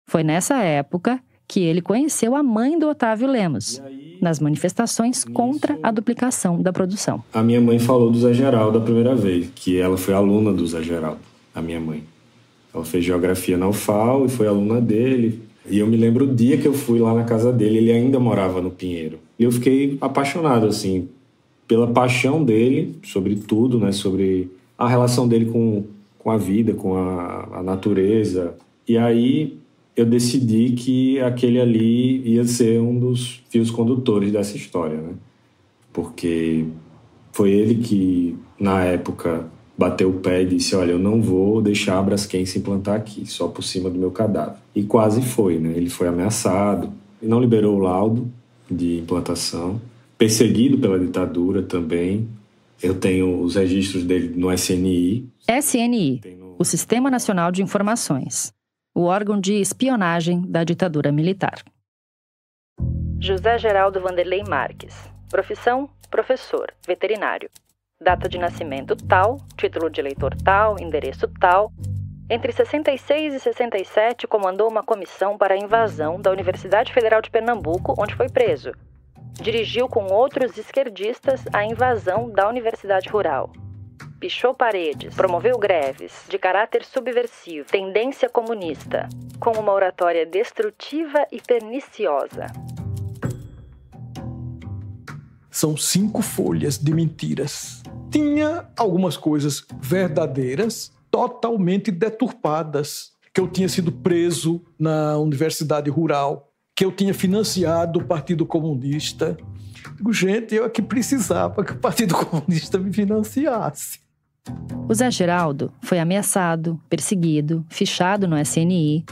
Foi nessa época que ele conheceu a mãe do Otávio Lemos, nas manifestações contra a duplicação da produção. A minha mãe falou do Zé Geraldo a primeira vez, que ela foi aluna do Zé Geraldo, a minha mãe. Ela fez geografia na UFAL e foi aluna dele. E eu me lembro o dia que eu fui lá na casa dele, ele ainda morava no Pinheiro. E eu fiquei apaixonado, assim, pela paixão dele sobre tudo, né? Sobre a relação dele com a vida, com a natureza. E aí eu decidi que aquele ali ia ser um dos fios condutores dessa história, né? Porque foi ele que, na época, bateu o pé e disse: olha, eu não vou deixar a Braskem se implantar aqui, só por cima do meu cadáver. E quase foi, né? Ele foi ameaçado, não liberou o laudo de implantação, perseguido pela ditadura também. Eu tenho os registros dele no SNI. SNI, o Sistema Nacional de Informações, o órgão de espionagem da ditadura militar. José Geraldo Vanderlei Marques. Profissão: professor, veterinário. Data de nascimento tal, título de eleitor tal, endereço tal. Entre 66 e 67, comandou uma comissão para a invasão da Universidade Federal de Pernambuco, onde foi preso. Dirigiu com outros esquerdistas a invasão da Universidade Rural. Pichou paredes, promoveu greves de caráter subversivo, tendência comunista, com uma oratória destrutiva e perniciosa. São 5 folhas de mentiras. Tinha algumas coisas verdadeiras, totalmente deturpadas. Que eu tinha sido preso na Universidade Rural, que eu tinha financiado o Partido Comunista. Digo, gente, eu aqui precisava que o Partido Comunista me financiasse. O Zé Geraldo foi ameaçado, perseguido, fichado no SNI.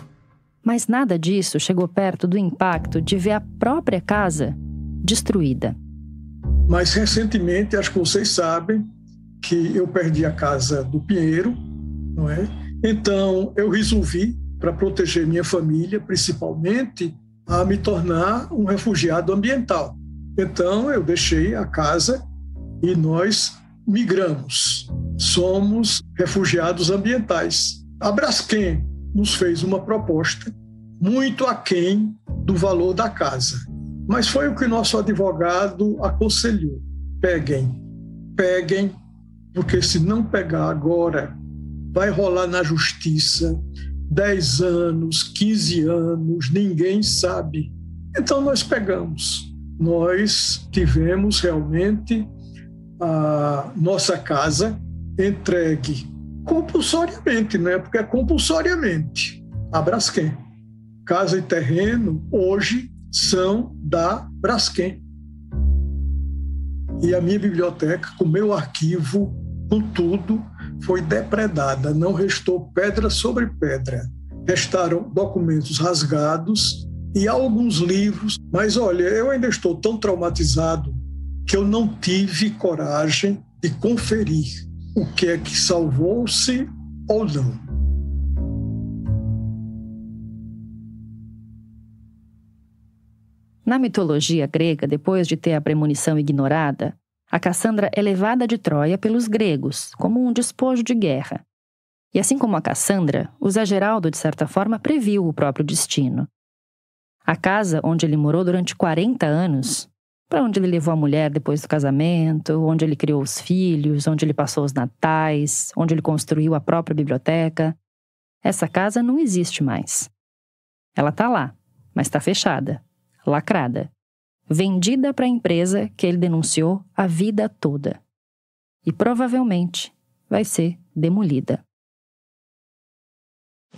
Mas nada disso chegou perto do impacto de ver a própria casa destruída. Mas recentemente, acho que vocês sabem, que eu perdi a casa do Pinheiro, não é? Então, eu resolvi, para proteger minha família, principalmente, a me tornar um refugiado ambiental. Então, eu deixei a casa e nós migramos. Somos refugiados ambientais. A Braskem nos fez uma proposta muito aquém do valor da casa. Mas foi o que nosso advogado aconselhou. Peguem, porque se não pegar agora, vai rolar na justiça 10 anos, 15 anos, ninguém sabe. Então nós pegamos. Nós tivemos realmente a nossa casa entregue compulsoriamente, né? Porque é compulsoriamente a Braskem. Casa e terreno hoje são da Braskem. E a minha biblioteca, com meu arquivo, com tudo, foi depredada. Não restou pedra sobre pedra. Restaram documentos rasgados e alguns livros. Mas, olha, eu ainda estou tão traumatizado que eu não tive coragem de conferir o que é que salvou-se ou não. Na mitologia grega, depois de ter a premonição ignorada, a Cassandra é levada de Troia pelos gregos, como um despojo de guerra. E assim como a Cassandra, o Zé Geraldo, de certa forma, previu o próprio destino. A casa onde ele morou durante 40 anos, para onde ele levou a mulher depois do casamento, onde ele criou os filhos, onde ele passou os natais, onde ele construiu a própria biblioteca, essa casa não existe mais. Ela está lá, mas está fechada. Lacrada, vendida para a empresa que ele denunciou a vida toda. E provavelmente vai ser demolida.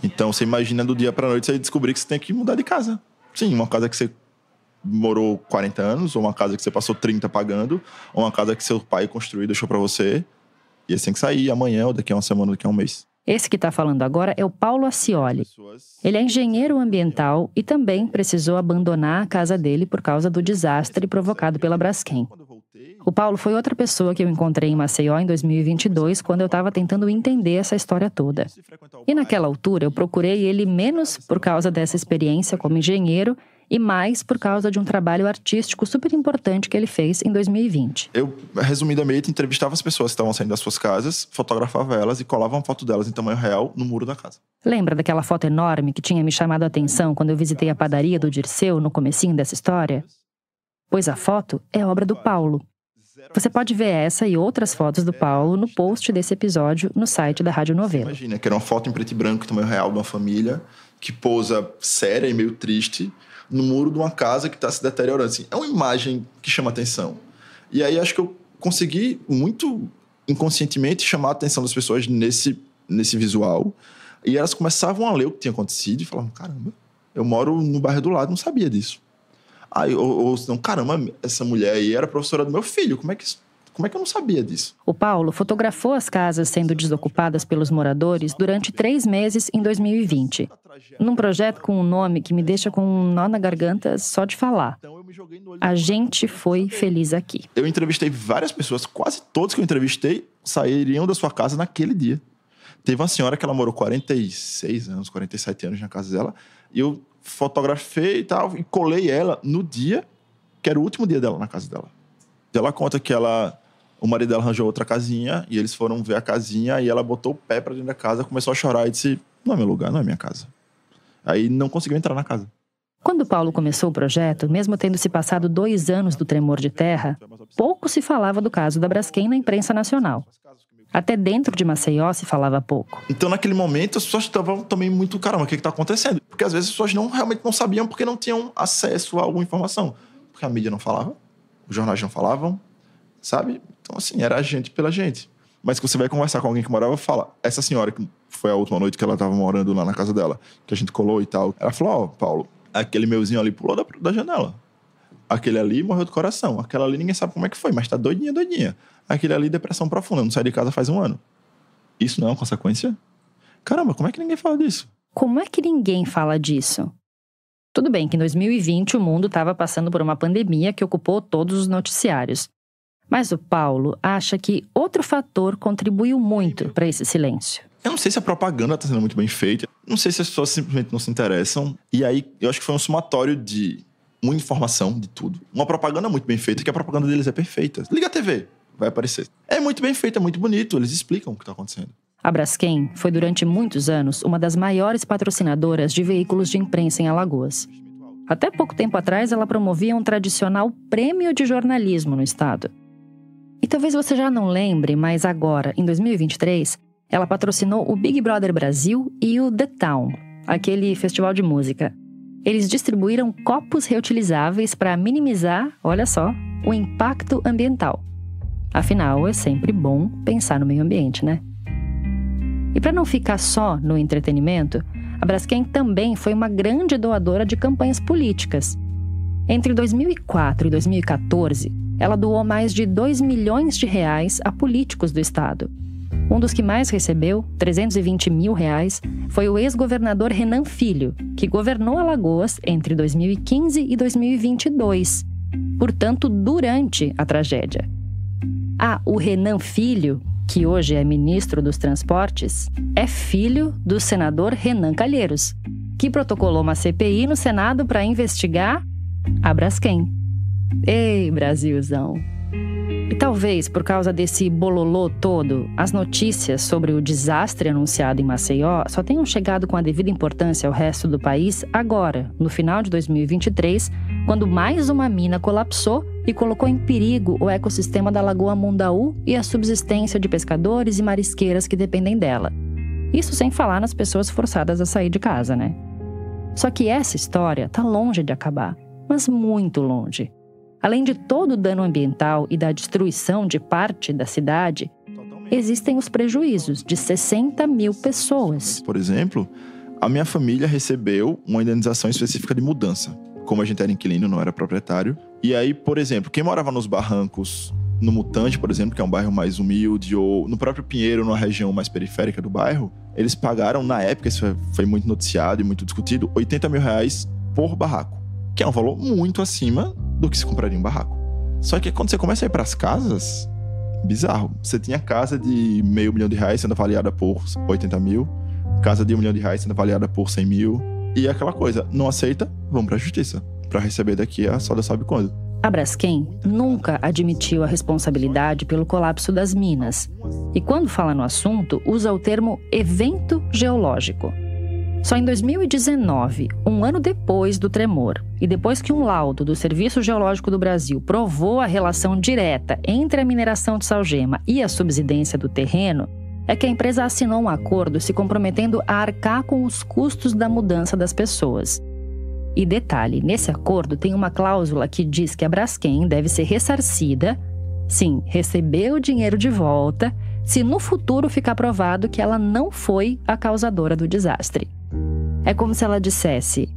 Então você imagina do dia para a noite você descobrir que você tem que mudar de casa. Sim, uma casa que você morou 40 anos, ou uma casa que você passou 30 pagando, ou uma casa que seu pai construiu e deixou para você. E você tem que sair amanhã, ou daqui a uma semana, ou daqui a um mês. Esse que está falando agora é o Paulo Ascioli. Ele é engenheiro ambiental e também precisou abandonar a casa dele por causa do desastre provocado pela Braskem. O Paulo foi outra pessoa que eu encontrei em Maceió em 2022, quando eu estava tentando entender essa história toda. E naquela altura eu procurei ele menos por causa dessa experiência como engenheiro e mais por causa de um trabalho artístico super importante que ele fez em 2020. Eu, resumidamente, entrevistava as pessoas que estavam saindo das suas casas, fotografava elas e colava uma foto delas em tamanho real no muro da casa. Lembra daquela foto enorme que tinha me chamado a atenção quando eu visitei a padaria do Dirceu no comecinho dessa história? Pois a foto é obra do Paulo. Você pode ver essa e outras fotos do Paulo no post desse episódio no site da Rádio Novelo. Imagina que era uma foto em preto e branco, em tamanho real, de uma família que pousa séria e meio triste no muro de uma casa que está se deteriorando. Assim, é uma imagem que chama atenção. E aí acho que eu consegui, muito inconscientemente, chamar a atenção das pessoas nesse visual. E elas começavam a ler o que tinha acontecido e falavam, caramba, eu moro no bairro do lado, não sabia disso. Aí, ou não, caramba, essa mulher aí era professora do meu filho, como é que eu não sabia disso? O Paulo fotografou as casas sendo desocupadas pelos moradores durante 3 meses em 2020. Num projeto com um nome que me deixa com um nó na garganta só de falar. A gente foi feliz aqui. Eu entrevistei várias pessoas, quase todos que eu entrevistei sairiam da sua casa naquele dia. Teve uma senhora que ela morou 46 anos, 47 anos na casa dela, e eu fotografei e tal, e colei ela no dia que era o último dia dela na casa dela. Ela conta que o marido dela arranjou outra casinha, e eles foram ver a casinha, e ela botou o pé pra dentro da casa, começou a chorar e disse, não é meu lugar, não é minha casa. Aí não conseguiu entrar na casa. Quando Paulo começou o projeto, mesmo tendo se passado 2 anos do tremor de terra, pouco se falava do caso da Braskem na imprensa nacional. Até dentro de Maceió se falava pouco. Então, naquele momento, as pessoas estavam também muito, caramba, o que está acontecendo? Porque às vezes as pessoas realmente não sabiam porque não tinham acesso a alguma informação. Porque a mídia não falava, os jornais não falavam, sabe? Então, assim, era a gente pela gente. Mas que você vai conversar com alguém que morava, fala, essa senhora, que foi a última noite que ela estava morando lá na casa dela, que a gente colou e tal, ela falou, ó, Paulo, aquele meuzinho ali pulou da janela. Aquele ali morreu do coração. Aquela ali ninguém sabe como é que foi, mas tá doidinha. Aquele ali, depressão profunda, não sai de casa faz 1 ano. Isso não é uma consequência? Caramba, como é que ninguém fala disso? Como é que ninguém fala disso? Tudo bem que em 2020 o mundo estava passando por uma pandemia que ocupou todos os noticiários. Mas o Paulo acha que outro fator contribuiu muito para esse silêncio. Eu não sei se a propaganda está sendo muito bem feita. Não sei se as pessoas simplesmente não se interessam. E aí, eu acho que foi um somatório de muita informação, de tudo. Uma propaganda muito bem feita, que a propaganda deles é perfeita. Liga a TV, vai aparecer. É muito bem feito, é muito bonito, eles explicam o que está acontecendo. A Braskem foi durante muitos anos uma das maiores patrocinadoras de veículos de imprensa em Alagoas. Até pouco tempo atrás, ela promovia um tradicional prêmio de jornalismo no estado. E talvez você já não lembre, mas agora, em 2023, ela patrocinou o Big Brother Brasil e o The Town, aquele festival de música. Eles distribuíram copos reutilizáveis para minimizar, olha só, o impacto ambiental. Afinal, é sempre bom pensar no meio ambiente, né? E para não ficar só no entretenimento, a Braskem também foi uma grande doadora de campanhas políticas. Entre 2004 e 2014, ela doou mais de R$2 milhões a políticos do estado. Um dos que mais recebeu, R$320 mil, foi o ex-governador Renan Filho, que governou Alagoas entre 2015 e 2022, portanto, durante a tragédia. O Renan Filho, que hoje é ministro dos Transportes, é filho do senador Renan Calheiros, que protocolou uma CPI no Senado para investigar a Braskem. Ei, Brasilzão! E talvez, por causa desse bololô todo, as notícias sobre o desastre anunciado em Maceió só tenham chegado com a devida importância ao resto do país agora, no final de 2023, quando mais uma mina colapsou e colocou em perigo o ecossistema da Lagoa Mundaú e a subsistência de pescadores e marisqueiras que dependem dela. Isso sem falar nas pessoas forçadas a sair de casa, né? Só que essa história tá longe de acabar, mas muito longe. Além de todo o dano ambiental e da destruição de parte da cidade, existem os prejuízos de 60 mil pessoas. Por exemplo, a minha família recebeu uma indenização específica de mudança. Como a gente era inquilino, não era proprietário. E aí, por exemplo, quem morava nos barrancos, no Mutante, por exemplo, que é um bairro mais humilde, ou no próprio Pinheiro, numa região mais periférica do bairro, eles pagaram, na época, isso foi muito noticiado e muito discutido, R$80 mil por barraco. Que é um valor muito acima do que se compraria em um barraco. Só que quando você começa a ir para as casas, bizarro. Você tinha casa de R$500 mil sendo avaliada por 80 mil, casa de R$1 milhão sendo avaliada por 100 mil, e aquela coisa, não aceita, vamos para a justiça. para receber daqui a só sabe quando. A Braskem nunca admitiu a responsabilidade pelo colapso das minas. E quando fala no assunto, usa o termo evento geológico. Só em 2019, um ano depois do tremor, e depois que um laudo do Serviço Geológico do Brasil provou a relação direta entre a mineração de salgema e a subsidência do terreno, é que a empresa assinou um acordo se comprometendo a arcar com os custos da mudança das pessoas. E detalhe, nesse acordo tem uma cláusula que diz que a Braskem deve ser ressarcida, sim, receber o dinheiro de volta, se no futuro ficar provado que ela não foi a causadora do desastre. É como se ela dissesse: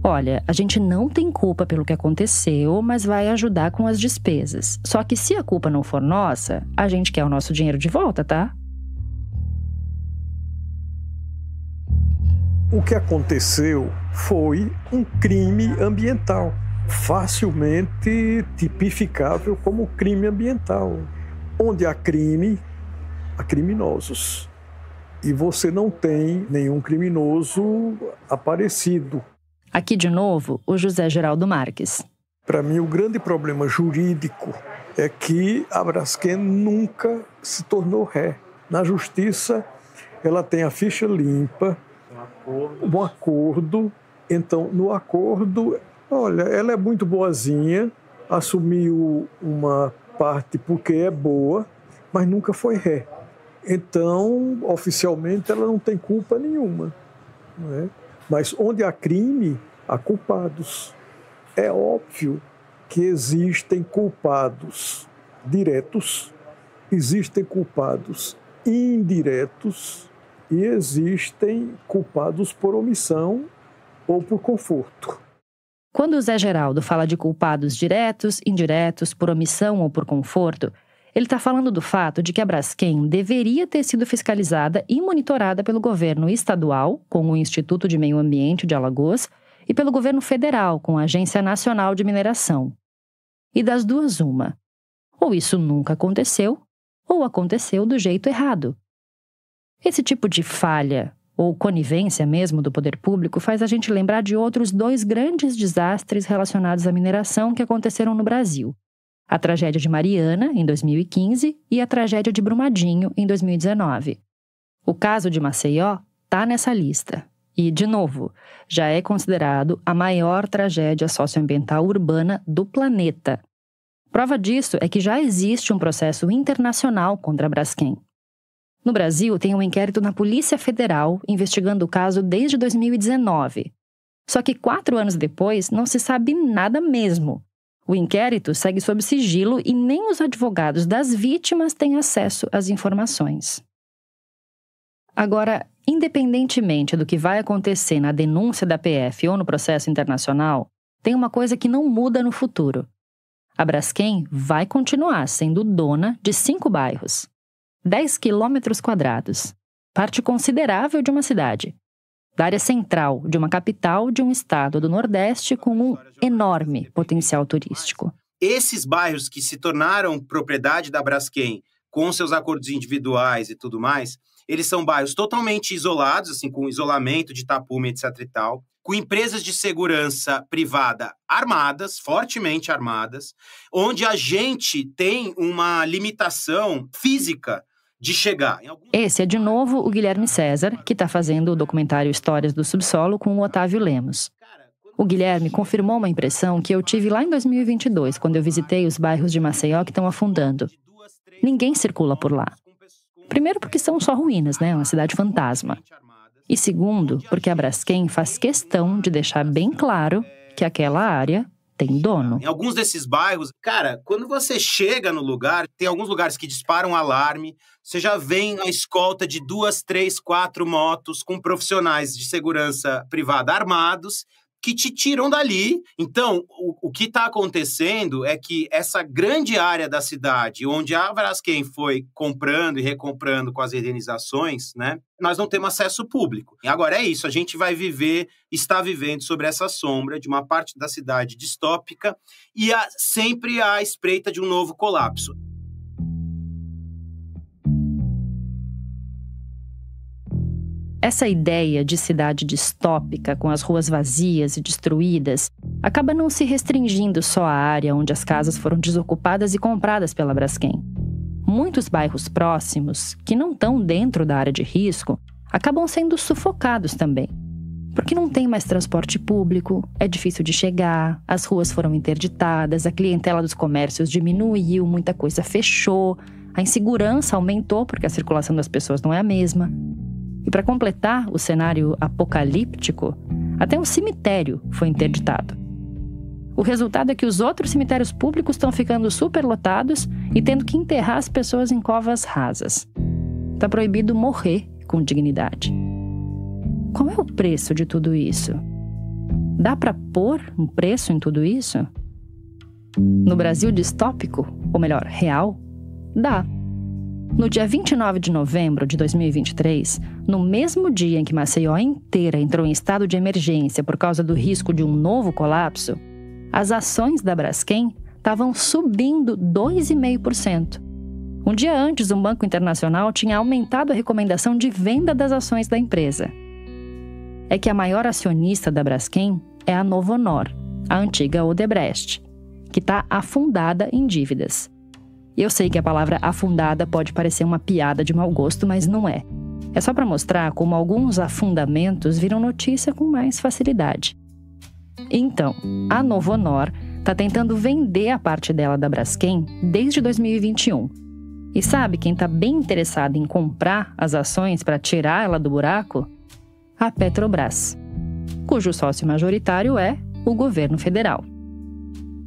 olha, a gente não tem culpa pelo que aconteceu, mas vai ajudar com as despesas. Só que se a culpa não for nossa, a gente quer o nosso dinheiro de volta, tá? O que aconteceu foi um crime ambiental, facilmente tipificável como crime ambiental. Onde há crime, há criminosos. E você não tem nenhum criminoso aparecido. Aqui de novo, o José Geraldo Marques. Para mim, o grande problema jurídico é que a Braskem nunca se tornou ré. Na justiça, ela tem a ficha limpa, um acordo. Então, no acordo, olha, ela é muito boazinha, assumiu uma parte porque é boa, mas nunca foi ré. Então, oficialmente, ela não tem culpa nenhuma. Não é? Mas onde há crime, há culpados. É óbvio que existem culpados diretos, existem culpados indiretos e existem culpados por omissão ou por conforto. Quando o Zé Geraldo fala de culpados diretos, indiretos, por omissão ou por conforto, ele está falando do fato de que a Braskem deveria ter sido fiscalizada e monitorada pelo governo estadual, com o Instituto de Meio Ambiente de Alagoas, e pelo governo federal, com a Agência Nacional de Mineração. E das duas, uma. Ou isso nunca aconteceu, ou aconteceu do jeito errado. Esse tipo de falha, ou conivência mesmo do poder público, faz a gente lembrar de outros 2 grandes desastres relacionados à mineração que aconteceram no Brasil. A tragédia de Mariana, em 2015, e a tragédia de Brumadinho, em 2019. O caso de Maceió está nessa lista. E, de novo, já é considerado a maior tragédia socioambiental urbana do planeta. Prova disso é que já existe um processo internacional contra a Braskem. No Brasil, tem um inquérito na Polícia Federal investigando o caso desde 2019. Só que 4 anos depois, não se sabe nada mesmo. O inquérito segue sob sigilo e nem os advogados das vítimas têm acesso às informações. Agora, independentemente do que vai acontecer na denúncia da PF ou no processo internacional, tem uma coisa que não muda no futuro. A Braskem vai continuar sendo dona de 5 bairros, 10 quilômetros quadrados, parte considerável de uma cidade, da área central de uma capital de um estado do Nordeste com um enorme potencial turístico. Esses bairros que se tornaram propriedade da Braskem, com seus acordos individuais e tudo mais, eles são bairros totalmente isolados, assim, com isolamento de tapume, etc. e tal, com empresas de segurança privada armadas, fortemente armadas, onde a gente tem uma limitação física de chegar. Esse é, de novo, o Guilherme César, que está fazendo o documentário Histórias do Subsolo com o Otávio Lemos. O Guilherme confirmou uma impressão que eu tive lá em 2022, quando eu visitei os bairros de Maceió que estão afundando. Ninguém circula por lá. Primeiro porque são só ruínas, né? Uma cidade fantasma. E segundo, porque a Braskem faz questão de deixar bem claro que aquela área tem dono. Em alguns desses bairros, cara, quando você chega no lugar, tem alguns lugares que disparam alarme, você já vem a escolta de 2, 3, 4 motos com profissionais de segurança privada armados que te tiram dali. Então, o que está acontecendo é que essa grande área da cidade, onde a Braskem foi comprando e recomprando com as indenizações, né, nós não temos acesso público. E agora é isso, a gente vai está vivendo sobre essa sombra de uma parte da cidade distópica e sempre à espreita de um novo colapso. Essa ideia de cidade distópica, com as ruas vazias e destruídas, acaba não se restringindo só à área onde as casas foram desocupadas e compradas pela Braskem. Muitos bairros próximos, que não estão dentro da área de risco, acabam sendo sufocados também. Porque não tem mais transporte público, é difícil de chegar, as ruas foram interditadas, a clientela dos comércios diminuiu, muita coisa fechou, a insegurança aumentou porque a circulação das pessoas não é a mesma. E para completar o cenário apocalíptico, até um cemitério foi interditado. O resultado é que os outros cemitérios públicos estão ficando superlotados e tendo que enterrar as pessoas em covas rasas. Está proibido morrer com dignidade. Qual é o preço de tudo isso? Dá para pôr um preço em tudo isso? No Brasil distópico, ou melhor, real, dá. No dia 29 de novembro de 2023, no mesmo dia em que Maceió inteira entrou em estado de emergência por causa do risco de um novo colapso, as ações da Braskem estavam subindo 2,5%. Um dia antes, um banco internacional tinha aumentado a recomendação de venda das ações da empresa. É que a maior acionista da Braskem é a Novonor, a antiga Odebrecht, que está afundada em dívidas. Eu sei que a palavra afundada pode parecer uma piada de mau gosto, mas não é. É só para mostrar como alguns afundamentos viram notícia com mais facilidade. Então, a Novonor está tentando vender a parte dela da Braskem desde 2021. E sabe quem está bem interessado em comprar as ações para tirar ela do buraco? A Petrobras, cujo sócio majoritário é o governo federal.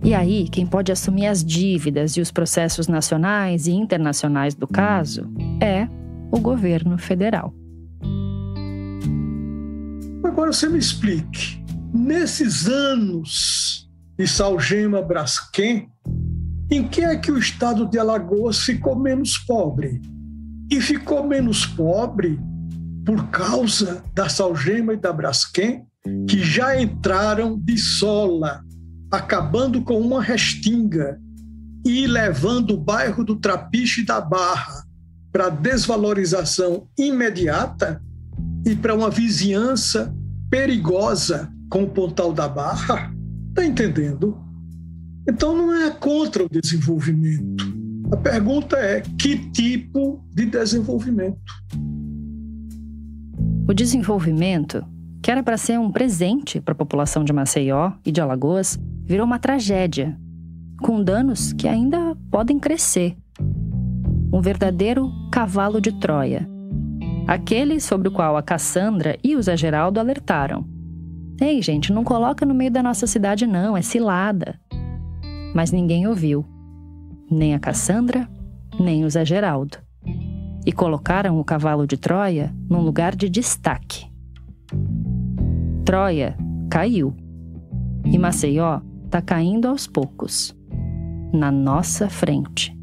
E aí, quem pode assumir as dívidas e os processos nacionais e internacionais do caso é o governo federal. Agora você me explique, nesses anos de Salgema Braskem, em que é que o estado de Alagoas ficou menos pobre? E ficou menos pobre por causa da Salgema e da Braskem, que já entraram de sola, acabando com uma restinga e levando o bairro do Trapiche da Barra para desvalorização imediata e para uma vizinhança perigosa com o Pontal da Barra? Está entendendo? Então não é contra o desenvolvimento. A pergunta é: que tipo de desenvolvimento? O desenvolvimento, que era para ser um presente para a população de Maceió e de Alagoas, virou uma tragédia, com danos que ainda podem crescer. Um verdadeiro cavalo de Troia. Aquele sobre o qual a Cassandra e o Zé Geraldo alertaram. Ei, gente, não coloca no meio da nossa cidade não, é cilada. Mas ninguém ouviu. Nem a Cassandra, nem o Zé Geraldo. E colocaram o cavalo de Troia num lugar de destaque. Troia caiu. E Maceió está caindo aos poucos. Na nossa frente.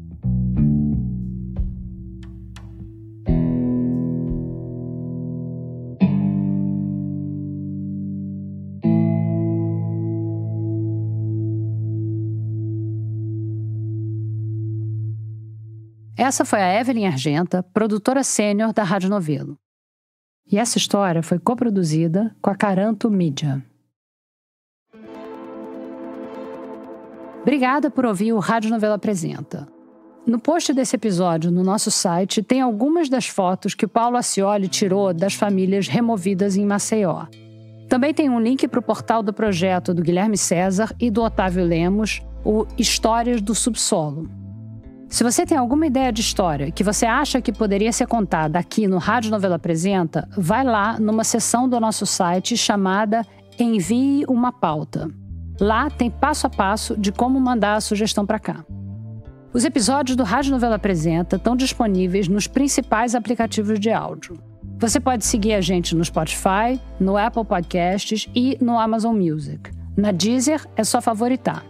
Essa foi a Evelyn Argenta, produtora sênior da Rádio Novelo. E essa história foi coproduzida com a Caranto Mídia. Obrigada por ouvir o Rádio Novelo Apresenta. No post desse episódio, no nosso site, tem algumas das fotos que o Paulo Ascioli tirou das famílias removidas em Maceió. Também tem um link para o portal do projeto do Guilherme César e do Otávio Lemos, o Histórias do Subsolo. Se você tem alguma ideia de história que você acha que poderia ser contada aqui no Rádio Novelo Apresenta, vai lá numa seção do nosso site chamada Envie uma Pauta. Lá tem passo a passo de como mandar a sugestão para cá. Os episódios do Rádio Novelo Apresenta estão disponíveis nos principais aplicativos de áudio. Você pode seguir a gente no Spotify, no Apple Podcasts e no Amazon Music. Na Deezer é só favoritar.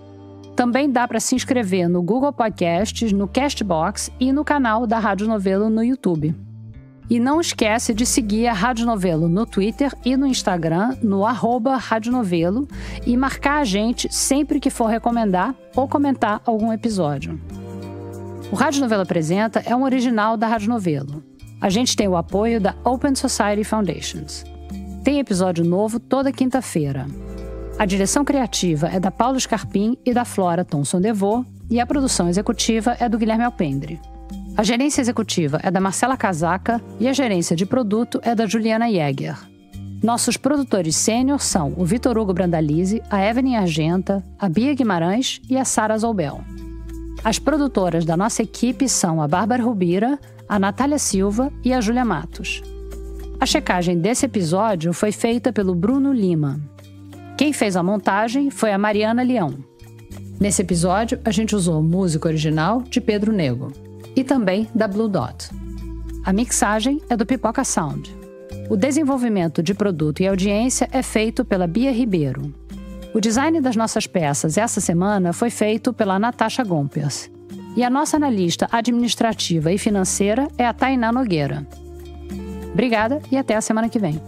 Também dá para se inscrever no Google Podcasts, no Castbox e no canal da Rádio Novelo no YouTube. E não esquece de seguir a Rádio Novelo no Twitter e no Instagram, no @Rádio Novelo, e marcar a gente sempre que for recomendar ou comentar algum episódio. O Rádio Novelo Apresenta é um original da Rádio Novelo. A gente tem o apoio da Open Society Foundations. Tem episódio novo toda quinta-feira. A direção criativa é da Paulo Scarpim e da Flora Thomson-Devô, e a produção executiva é do Guilherme Alpendre. A gerência executiva é da Marcela Casaca e a gerência de produto é da Juliana Jäger. Nossos produtores sênior são o Vitor Hugo Brandalize, a Evelyn Argenta, a Bia Guimarães e a Sara Zoubel. As produtoras da nossa equipe são a Bárbara Rubira, a Natália Silva e a Júlia Matos. A checagem desse episódio foi feita pelo Bruno Lima. Quem fez a montagem foi a Mariana Leão. Nesse episódio, a gente usou música original de Pedro Nego e também da Blue Dot. A mixagem é do Pipoca Sound. O desenvolvimento de produto e audiência é feito pela Bia Ribeiro. O design das nossas peças essa semana foi feito pela Natasha Gompers. E a nossa analista administrativa e financeira é a Tainá Nogueira. Obrigada e até a semana que vem.